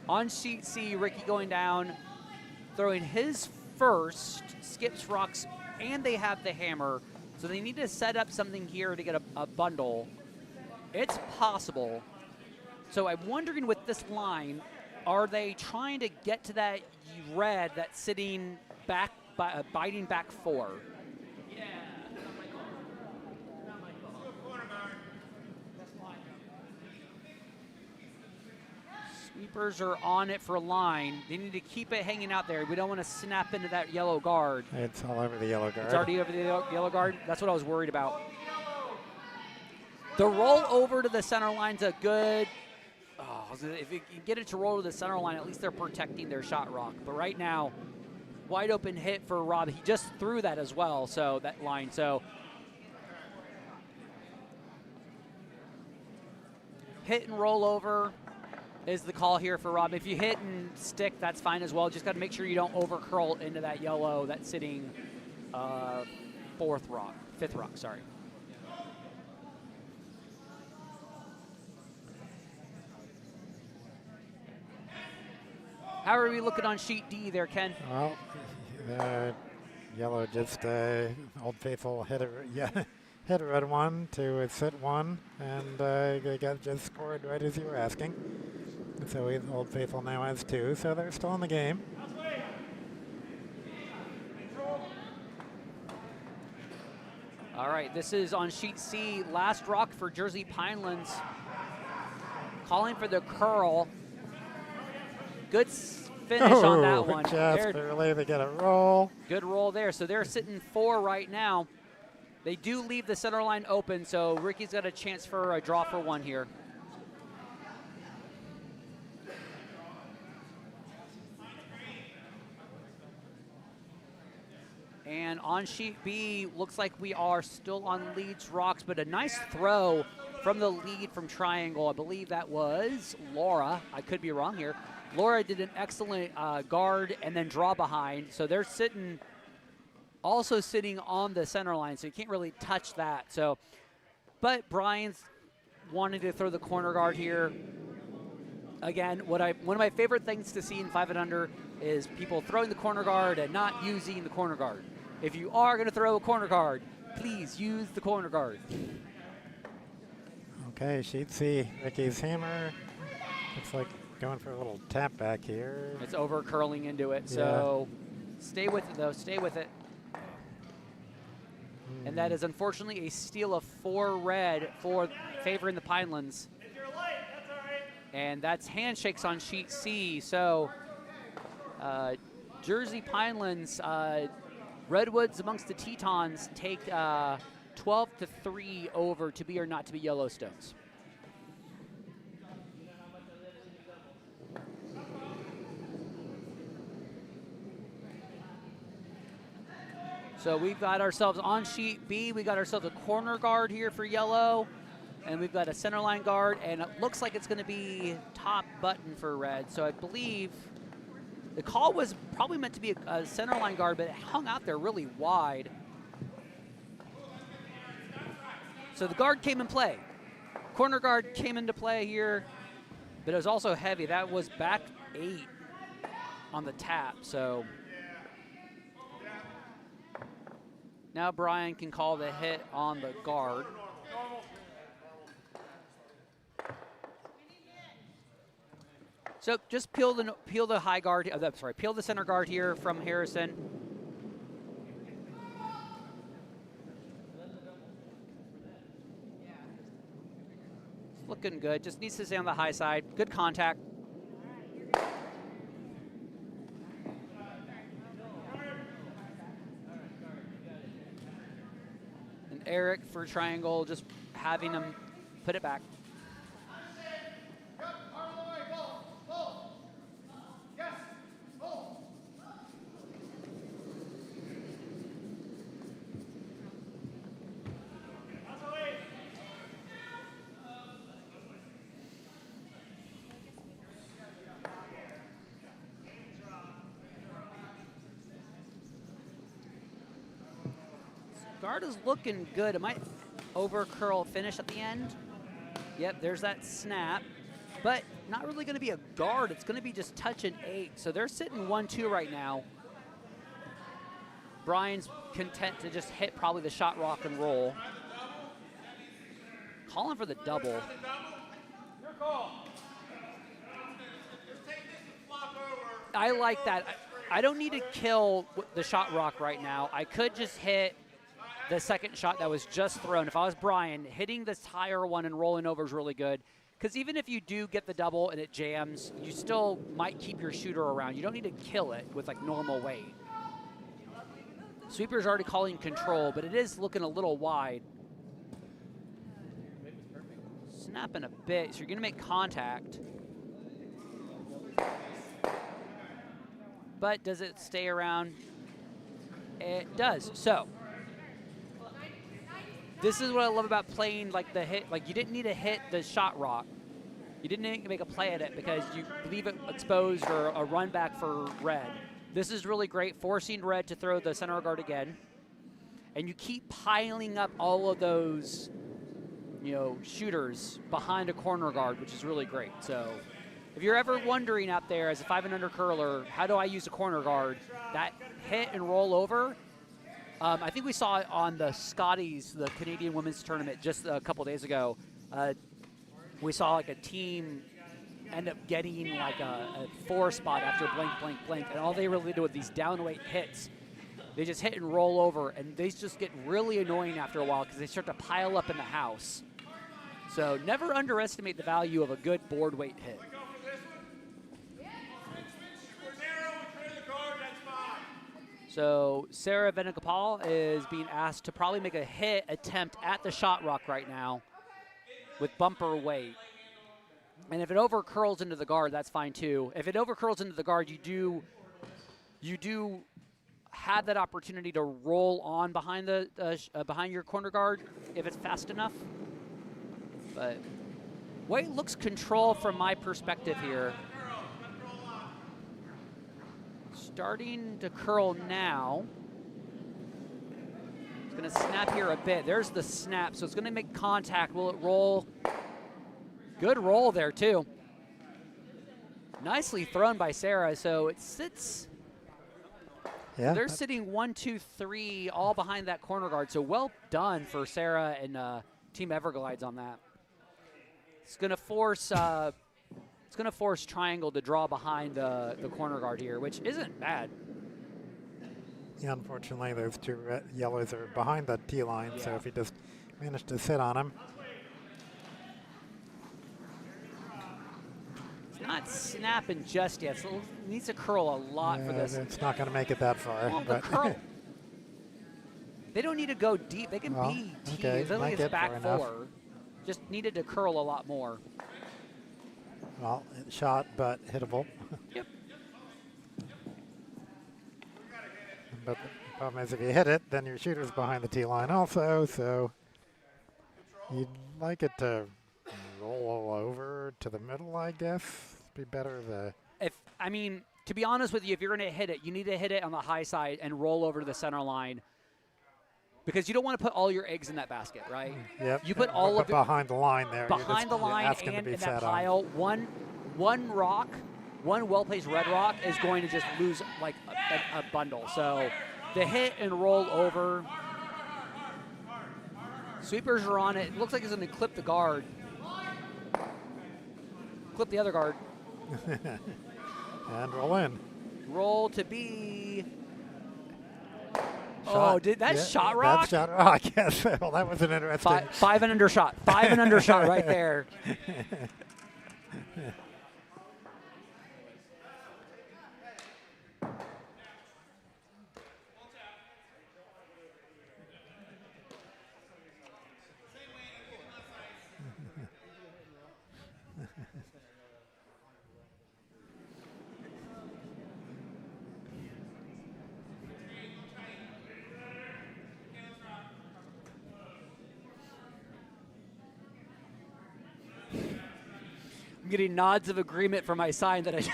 On sheet C, Ricky going down, throwing his first, skips rocks, and they have the hammer. So they need to set up something here to get a bundle. It's possible. So I'm wondering with this line, are they trying to get to that red that's sitting back, biting back 4? Yeah. Sweepers are on it for a line. They need to keep it hanging out there. We don't want to snap into that yellow guard. It's all over the yellow guard. It's already over the yellow guard? That's what I was worried about. The roll over to the center line's a good... if you can get it to roll to the center line, at least they're protecting their shot rock. But right now, wide open hit for Rob. He just threw that as well, so that line. So hit and roll over is the call here for Rob. If you hit and stick, that's fine as well. Just got to make sure you don't over curl into that yellow that's sitting fifth rock, sorry. How are we looking on sheet D there, Ken? Well, yellow just Old Faithful hit a red one to sit 1, and they got just scored right as you were asking. So Old Faithful now has 2, so they're still in the game. All right, this is on sheet C. Last rock for Jersey Pinelands. Calling for the curl. Good finish on that one. Just barely, they get a roll. Good roll there. So they're sitting 4 right now. They do leave the center line open, so Ricky's got a chance for a draw for 1 here. And on sheet B, looks like we are still on leads rocks, but a nice throw from the lead from Triangle. I believe that was Laura. I could be wrong here. Laura did an excellent guard and then draw behind. So they're also sitting on the center line, so you can't really touch that. So, but Brian's wanting to throw the corner guard here. Again, one of my favorite things to see in 5 and under is people throwing the corner guard and not using the corner guard. If you are going to throw a corner guard, please use the corner guard. Okay, sheet C, Ricky's hammer. Looks like going for a little tap back here. It's over curling into it, so stay with it though, stay with it. And that is unfortunately a steal of 4 red for favoring the Pinelands. If you're late, that's all right. And that's handshakes on sheet C. So Jersey Pinelands, Redwoods amongst the Tetons take 12-3 over to be or not to be Yellowstones. So we've got ourselves on sheet B, we got ourselves a corner guard here for yellow, and we've got a center line guard, and it looks like it's going to be top button for red. So I believe the call was probably meant to be a center line guard, but it hung out there really wide. So the guard came in play. Corner guard came into play here, but it was also heavy. That was back 8 on the tap, so now Brian can call the hit on the guard. So just peel the high guard. Peel the center guard here from Harrison. It's looking good. Just needs to stay on the high side. Good contact. And Eric for triangle, just having him put it back. Guard is looking good. It might over curl finish at the end. Yep, there's that snap. But not really going to be a guard. It's going to be just touching 8. So they're sitting 1-2 right now. Brian's content to just hit probably the shot rock and roll. Calling for the double. Your call. Just take this and flop over. I like that. I don't need to kill the shot rock right now. I could just hit the second shot that was just thrown. If I was Brian, hitting this higher one and rolling over is really good. Because even if you do get the double and it jams, you still might keep your shooter around. You don't need to kill it with like normal weight. Sweeper's already calling control, but it is looking a little wide. Snapping a bit, so you're gonna make contact. But does it stay around? It does. So this is what I love about playing like the hit. Like you didn't need to hit the shot rock. You didn't need to make a play at it because you leave it exposed or a run back for red. This is really great, forcing red to throw the center guard again. And you keep piling up all of those, you know, shooters behind a corner guard, which is really great. So if you're ever wondering out there as a 5 and under curler, how do I use a corner guard? That hit and roll over, I think we saw it on the Scotties, the Canadian women's tournament just a couple days ago. We saw like a team end up getting like a 4 spot after blank, blank, blank, and all they really do with these downweight hits, they just hit and roll over, and they just get really annoying after a while because they start to pile up in the house. So never underestimate the value of a good board weight hit. So Sara Venugopal is being asked to probably make a hit attempt at the shot rock right now with bumper weight. And if it over curls into the guard, that's fine too. If it over curls into the guard, you do have that opportunity to roll on behind the behind your corner guard if it's fast enough. But weight looks control from my perspective here. Starting to curl now. It's going to snap here a bit. There's the snap, so it's going to make contact. Will it roll? Good roll there, too. Nicely thrown by Sara, so it sits. Yeah, they're sitting 1, 2, 3, all behind that corner guard. So well done for Sara and Team Everglides on that. It's going to force. It's going to force Triangle to draw behind the corner guard here, which isn't bad. Yeah, unfortunately, those two yellows are behind the T line, yeah. So if you just manage to sit on them. It's not snapping just yet. So it needs to curl a lot for this. It's not going to make it that far. Well, the curl, they don't need to go deep. They can be T. Okay, As long as it's back 4. Just needed to curl a lot more. Well, it shot, but hittable. Yep. But the problem is if you hit it, then your shooter's behind the tee line also, so you'd like it to roll over to the middle, I guess. Be better To be honest with you, if you're going to hit it, you need to hit it on the high side and roll over to the center line because you don't want to put all your eggs in that basket, right? Yep. You put all of it behind the line there. behind the line and in that pile. One rock, one well-placed red rock is going to just lose like a bundle. So the hit and roll over. Sweepers are on it. It looks like it's going to clip the guard. Clip the other guard. And roll in. Roll to be. Shot. Did that shot rock? That's shot rock, yes. Well, that was an interesting. Five and under shot. 5 and under shot right there. Getting nods of agreement for my sign that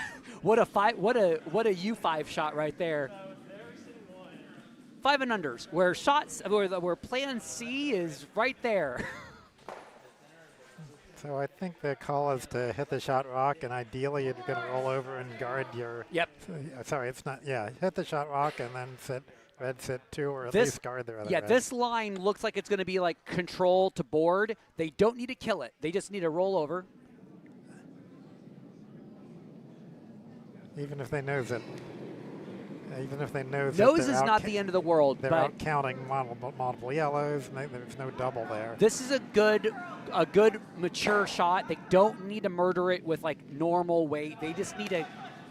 what a U5 shot right there. 5 and unders where plan C is right there. So I think the call is to hit the shot rock, and ideally you're going to roll over and guard your. Yep. Sorry, it's not. Yeah, hit the shot rock and then sit 2, or at least guard the other. Yeah, red. this line looks like it's going to be like control to board. They don't need to kill it. They just need to roll over. Even if they nose it. Even if they nose Nose is not the end of the world. They're but out counting multiple yellows. There's no double there. This is a good mature shot. They don't need to murder it with like normal weight. They just need to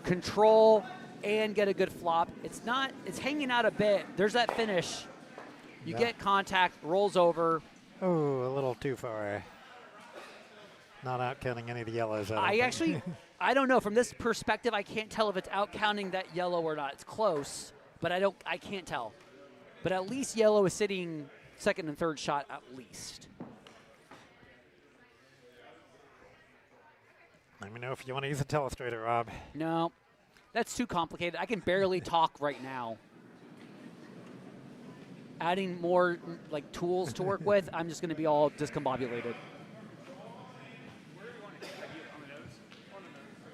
control and get a good flop. It's hanging out a bit. There's that finish. You get contact, rolls over. Oh, a little too far. Not out counting any of the yellows. I don't know. From this perspective, I can't tell if it's out counting that yellow or not. It's close, but I can't tell. But at least yellow is sitting second and third shot at least. Let me know if you want to use a telestrator, Rob. No, that's too complicated. I can barely talk right now. Adding more like tools to work with, I'm just going to be all discombobulated.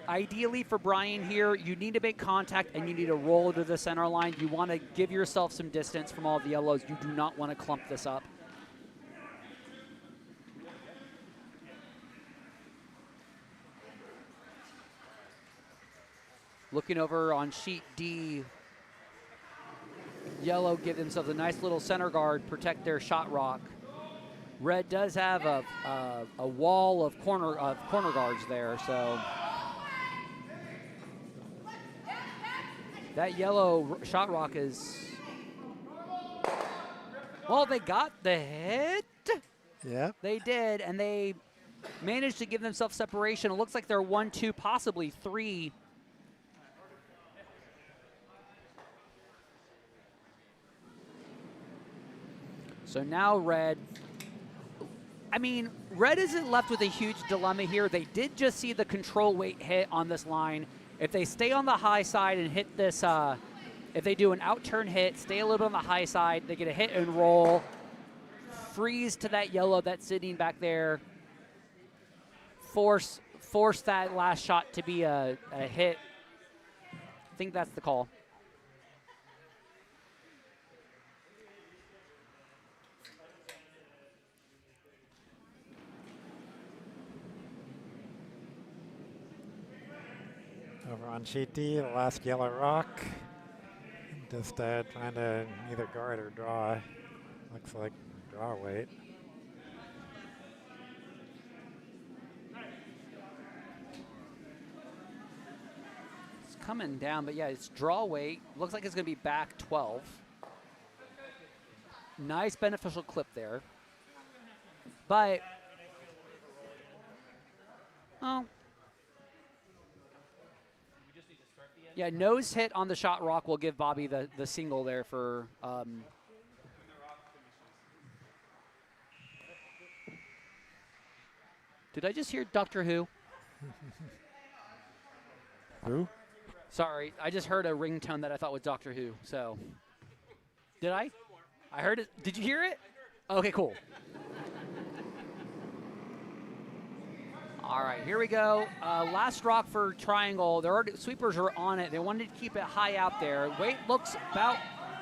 Ideally for Brian here, you need to make contact and you need to roll to the center line. You want to give yourself some distance from all the yellows. You do not want to clump this up. Looking over on sheet D, yellow give themselves a nice little center guard, protect their shot rock. Red does have a wall of corner guards there, so. That yellow shot rock is, well, they got the hit. Yeah. They did, and they managed to give themselves separation. It looks like they're 1, 2, possibly 3. So now red isn't left with a huge dilemma here. They did just see the control weight hit on this line. If they stay on the high side and hit this, if they do an out-turn hit, stay a little bit on the high side, they get a hit and roll, freeze to that yellow that's sitting back there, force that last shot to be a hit. I think that's the call. Over on sheet D, the last yellow rock. Just trying to either guard or draw. Looks like draw weight. It's coming down, but yeah, it's draw weight. Looks like it's going to be back 12. Nice beneficial clip there. But, oh. Yeah, nose hit on the shot rock will give Bobby the single there for. Did I just hear Doctor Who? Who? Sorry, I just heard a ringtone that I thought was Doctor Who. So, did I? I heard it. Did you hear it? Okay, cool. All right, here we go. Last rock for Triangle. Sweepers are on it. They wanted to keep it high out there. Weight looks about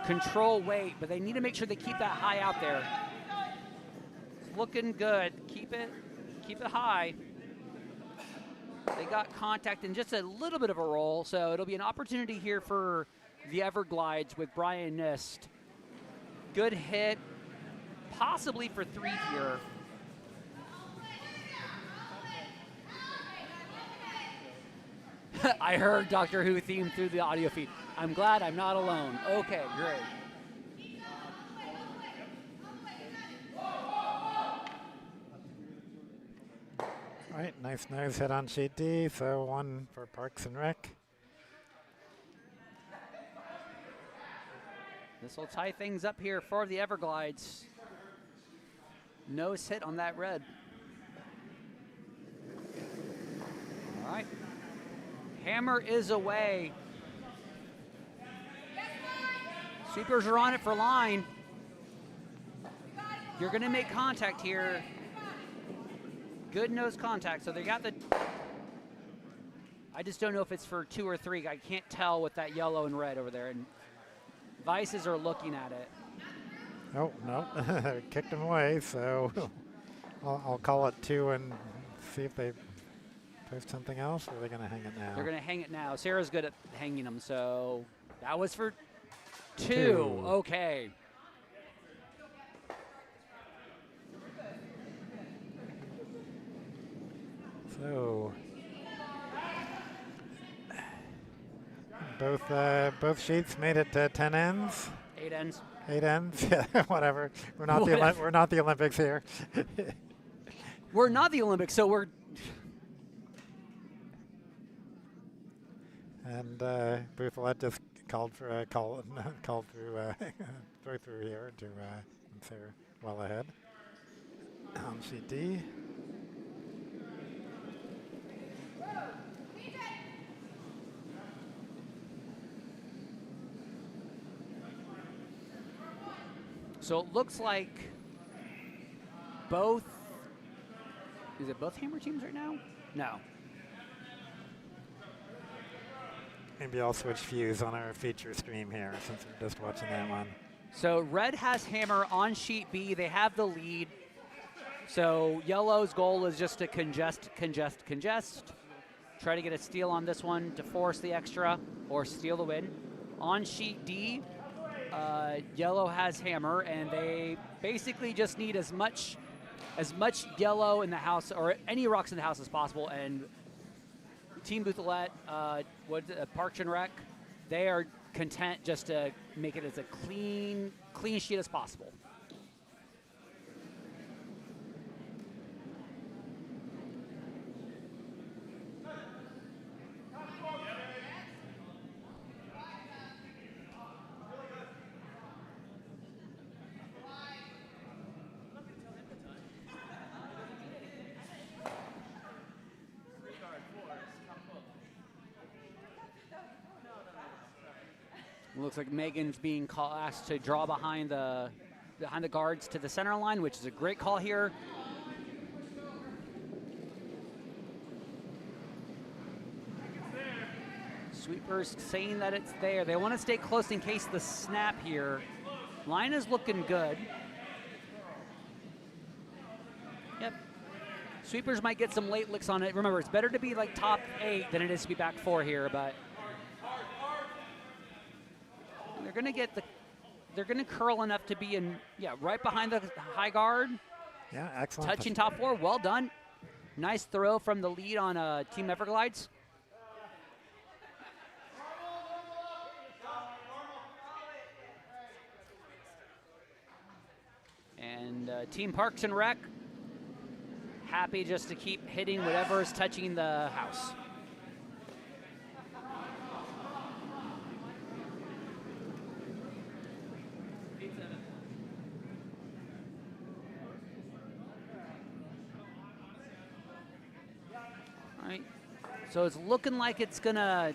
control weight, but they need to make sure they keep that high out there. It's looking good. Keep it high. They got contact in just a little bit of a roll, so it'll be an opportunity here for the Everglides with Brian Nist. Good hit, possibly for 3 here. I heard Doctor Who theme through the audio feed. I'm glad I'm not alone. Okay, great. All right, nice nose hit on sheet D, so 1 for Parks and Rec. This will tie things up here for the Everglides. Nose hit on that red. All right. Hammer is away. Sweepers are on it for line. You're going to make contact here. Good nose contact. So they got the... I just don't know if it's for 2 or 3. I can't tell with that yellow and red over there. And Vices are looking at it. Oh, no. Kicked him away, so I'll call it 2 and see if they post something else, or are they going to hang it now? They're going to hang it now. Sara's good at hanging them, so that was for 2. 2. Okay. So both sheets made it to 10 ends. 8 ends. 8 ends. Yeah, whatever. We're not the Olympics here. We're not the Olympics, so we're. And Buthelette just called for called through throw through here to Sarah well ahead on sheet D. So it looks like both. Is it both Hammer teams right now? No. Maybe I'll switch views on our feature stream here since we're just watching that one. So red has Hammer on sheet B. They have the lead. So yellow's goal is just to congest. Try to get a steal on this one to force the extra or steal the win. On sheet D, yellow has Hammer, and they basically just need as much yellow in the house or any rocks in the house as possible. And Team Buthelette, Parks and Rec, they are content just to make it as a clean sheet as possible. Looks like Megan's being asked to draw behind the guards to the center line, which is a great call here. Sweepers saying that it's there. They want to stay close in case of the snap here. Line is looking good. Yep. Sweepers might get some late licks on it. Remember, it's better to be like top 8 than it is to be back 4 here, but they're gonna curl enough to be in, right behind the high guard. Yeah, excellent. Touching top 4, well done. Nice throw from the lead on Team Everglides. And Team Parks and Rec, happy just to keep hitting whatever is touching the house. So it's looking like it's going to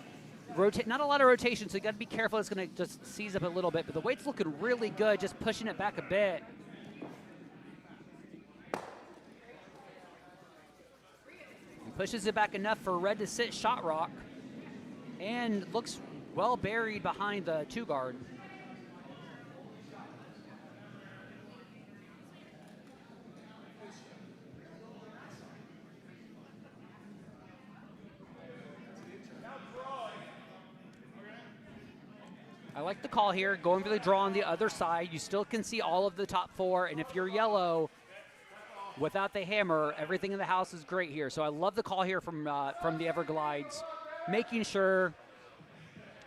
rotate. Not a lot of rotation, so you got to be careful. It's going to just seize up a little bit. But the weight's looking really good, just pushing it back a bit. And pushes it back enough for red to sit shot rock. And looks well buried behind the 2-guard. I like the call here, going for the draw on the other side. You still can see all of the top 4, and if you're yellow, without the hammer, everything in the house is great here. So I love the call here from the Everglides, making sure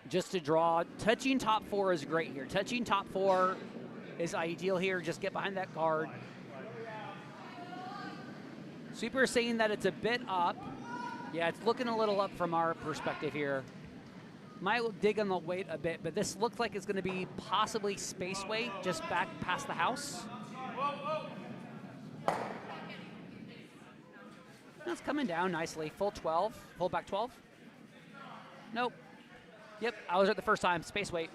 just to draw. Touching top 4 is great here. Touching top 4 is ideal here. Just get behind that guard. Super is saying that it's a bit up. Yeah, it's looking a little up from our perspective here. Might dig on the weight a bit, but this looks like it's going to be possibly space weight just back past the house. That's coming down nicely. Full 12. Full back 12. Nope. Yep, I was right the first time. Space weight.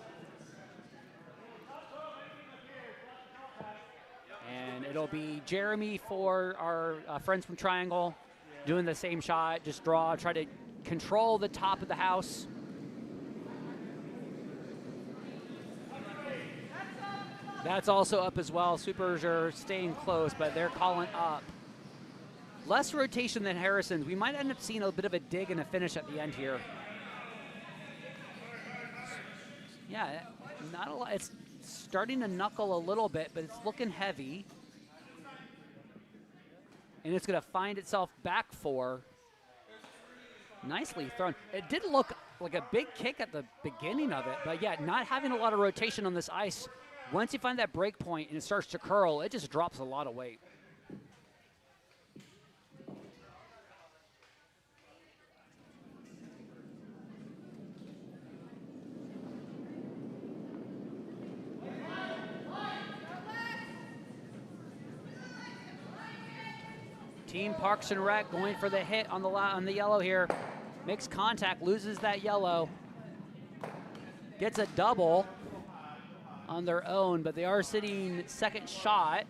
And it'll be Jeremy for our friends from Triangle doing the same shot. Just draw, try to control the top of the house. That's also up as well. Supers are staying close, but they're calling up. Less rotation than Harrison's. We might end up seeing a bit of a dig and a finish at the end here. Yeah, not a lot. It's starting to knuckle a little bit, but it's looking heavy. And it's going to find itself back 4. Nicely thrown. It did look like a big kick at the beginning of it, but yeah, not having a lot of rotation on this ice. Once you find that break point and it starts to curl, it just drops a lot of weight. Team Parks and Rec going for the hit on the yellow here. Makes contact, loses that yellow. Gets a double on their own, but they are sitting second shot.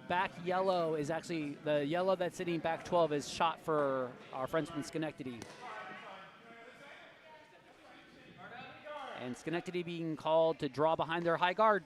Back yellow is actually, the yellow that's sitting back 12 is shot for our friends from Schenectady. And Schenectady being called to draw behind their high guard.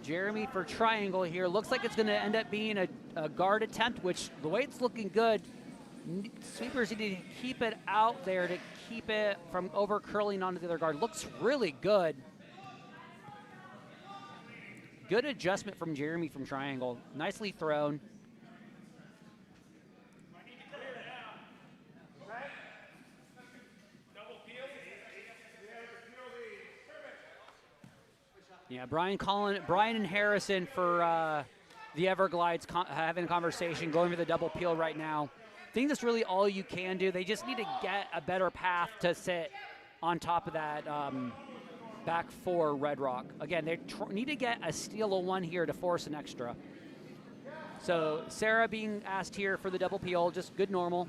Jeremy for Triangle here. Looks like it's going to end up being a guard attempt, which the weight's looking good. Sweepers need to keep it out there to keep it from over curling onto the other guard. Looks really good. Good adjustment from Jeremy from Triangle. Nicely thrown. Yeah, Brian and Harrison for the Everglides having a conversation, going for the double peel right now. I think that's really all you can do. They just need to get a better path to sit on top of that back 4 Red Rock. Again, they need to get a steal of 1 here to force an extra. So Sara being asked here for the double peel, just good normal.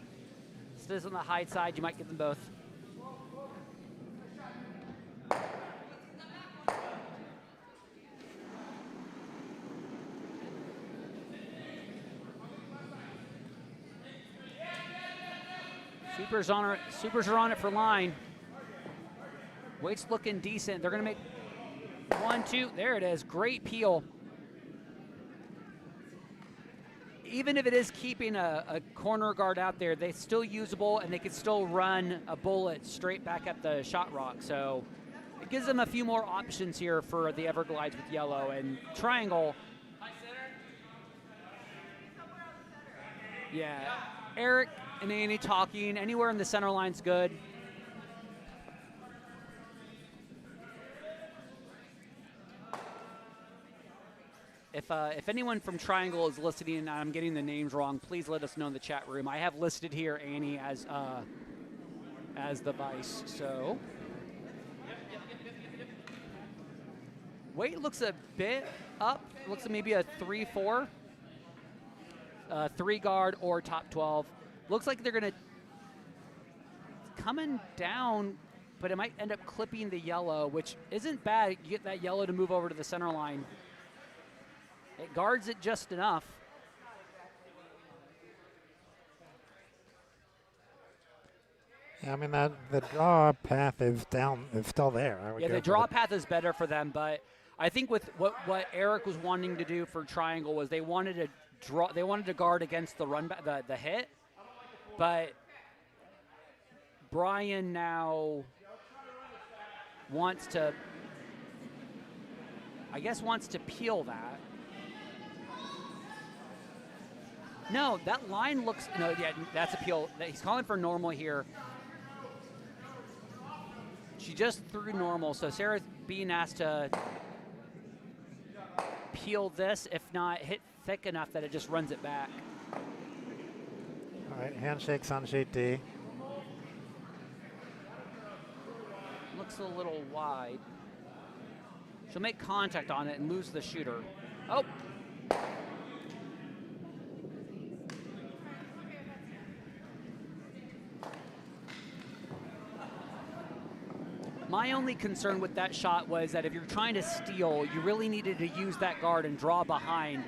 This is on the high side, you might get them both. Supers are on it for line. Weight's looking decent. They're going to make 1, 2. There it is. Great peel. Even if it is keeping a corner guard out there, they're still usable, and they can still run a bullet straight back at the shot rock. So it gives them a few more options here for the Everglides with yellow. And Triangle. Yeah. Eric and Annie talking. Anywhere in the center line's good. If anyone from Triangle is listening and I'm getting the names wrong, please let us know in the chat room. I have listed here Annie as the vice. So weight looks a bit up. Looks like maybe a 3-4, 3 guard or top 12. Looks like they're gonna coming down, but it might end up clipping the yellow, which isn't bad. You get that yellow to move over to the center line. It guards it just enough. Yeah, I mean, the draw path is still there. I would Yeah, go the for draw path is better for them, but I think with what Eric was wanting to do for Triangle was they wanted to guard against the run back, the hit, but Brian now wants to peel that. No, that line looks, no, yeah, that's a peel. He's calling for normal here. She just threw normal, so Sarah's being asked to peel this, if not hit thick enough that it just runs it back. All right, handshakes on sheet D. Looks a little wide. She'll make contact on it and lose the shooter. Oh. My only concern with that shot was that if you're trying to steal, you really needed to use that guard and draw behind,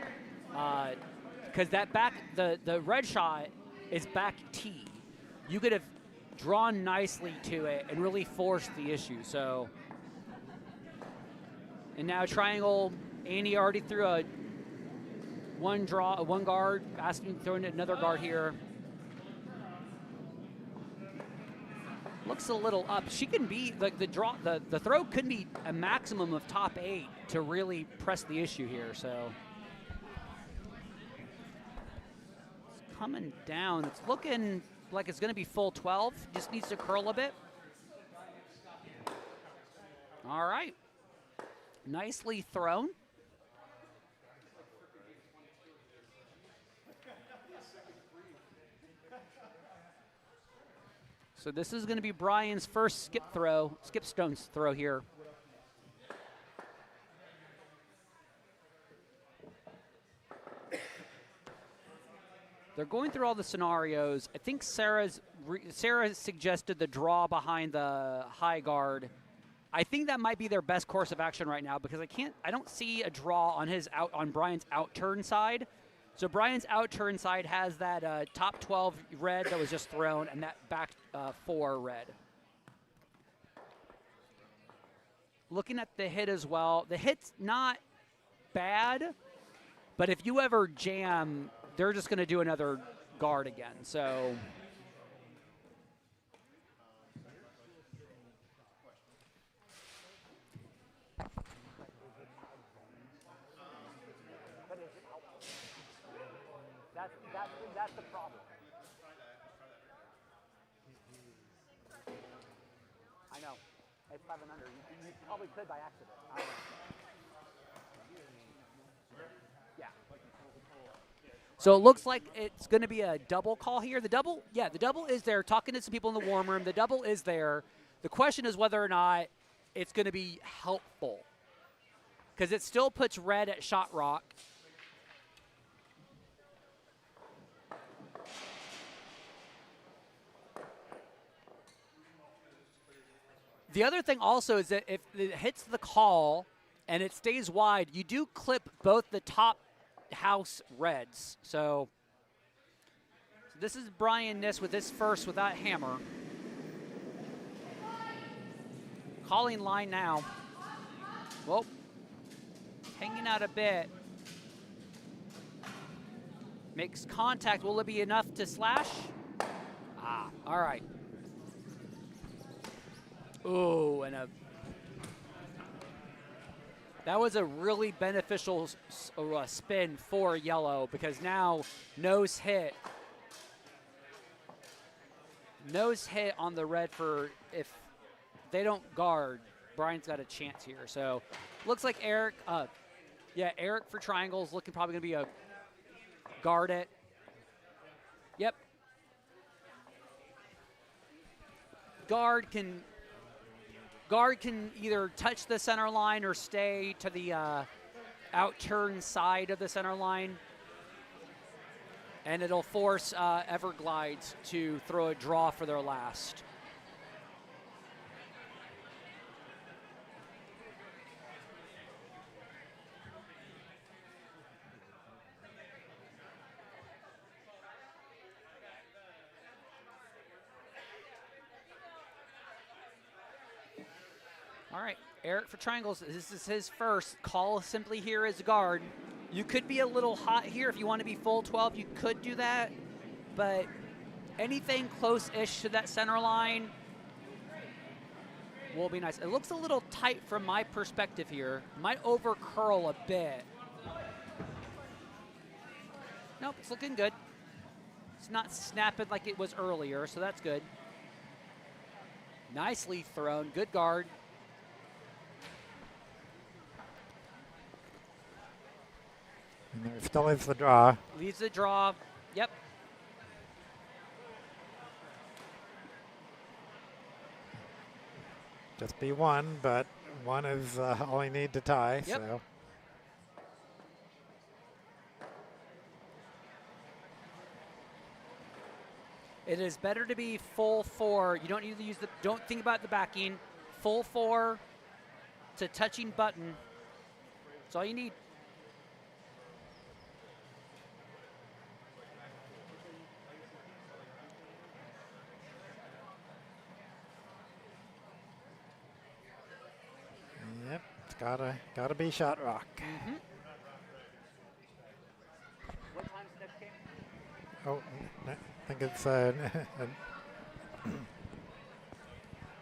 because that back, the red shot is back T. You could have drawn nicely to it and really forced the issue. So, and now Triangle, Annie already threw a one guard, asking throwing another guard here. Looks a little up. She can be like the throw could be a maximum of top 8 to really press the issue here. So it's coming down. It's looking like it's going to be full 12. Just needs to curl a bit. All right. Nicely thrown. So this is going to be Brian's first skip stones throw here. They're going through all the scenarios. I think Sarah suggested the draw behind the high guard. I think that might be their best course of action right now because I don't see a draw on Brian's out turn side. So Brian's out turn side has that top 12 red that was just thrown and that back 4 red. Looking at the hit as well, the hit's not bad, but if you ever jam, they're just going to do another guard again. So that's the problem. I know. It's 7 under. You probably could by accident. I don't know. Yeah. So it looks like it's going to be a double call here. The double is there. Talking to some people in the warm room. The double is there. The question is whether or not it's going to be helpful. Because it still puts red at shot rock. The other thing also is that if it hits the call and it stays wide, you do clip both the top house reds. So this is Brian Nist with his first without hammer. Calling line now. Well, hanging out a bit. Makes contact. Will it be enough to slash? Ah, all right. Ooh, that was a really beneficial spin for yellow because now nose hit on the red for if they don't guard, Brian's got a chance here. So looks like Yeah, Eric for triangles looking probably going to be a guard it. Yep. Guard can either touch the center line or stay to the out-turn side of the center line. And it'll force Everglides to throw a draw for their last. All right, Eric for triangles. This is his first. Call simply here as guard. You could be a little hot here if you want to be full 12. You could do that, but anything close-ish to that center line will be nice. It looks a little tight from my perspective here. Might over curl a bit. Nope, it's looking good. It's not snapping like it was earlier, so that's good. Nicely thrown, good guard. And there still is the draw. Leaves the draw. Yep. Just be one, but one is all you need to tie. Yep. So. It is better to be full 4. You don't need to use the. Don't think about the backing. Full 4 to touching button. That's all you need. Yep, it's gotta be shot rock. Mm-hmm. What time's the next game? Oh, I think it's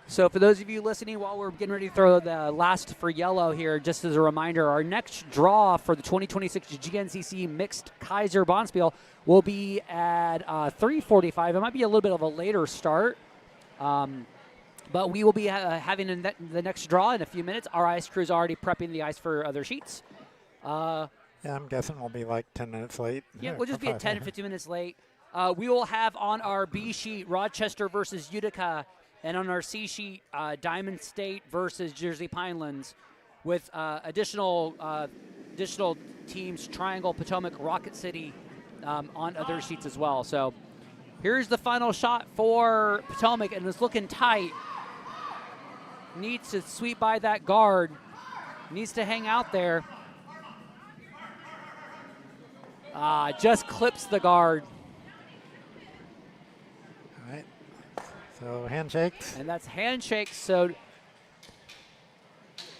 So for those of you listening while we're getting ready to throw the last for yellow here, just as a reminder, our next draw for the 2026 GNCC Mixed Kayser Bonspiel will be at 3:45. It might be a little bit of a later start, but we will be having the next draw in a few minutes. Our ice crew is already prepping the ice for other sheets. yeah, I'm guessing we'll be like 10 minutes late. Yeah, we'll just be at 10 to 15 minutes late. We will have on our B sheet Rochester versus Utica, and on our C sheet Diamond State versus Jersey Pinelands, with additional teams, Triangle, Potomac, Rocket City, on other sheets as well. So here's the final shot for Potomac, and it's looking tight. Needs to sweep by that guard. Needs to hang out there. Just clips the guard. All right. So handshakes. And that's handshakes. So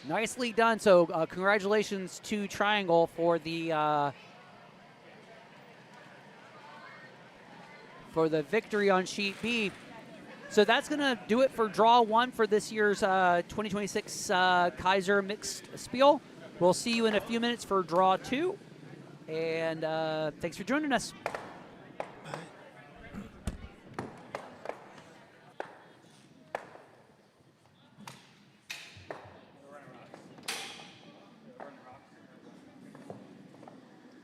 nicely done. So congratulations to Triangle for the victory on sheet B. So that's going to do it for draw 1 for this year's 2026 Kayser Mixed Spiel. We'll see you in a few minutes for draw 2. And thanks for joining us.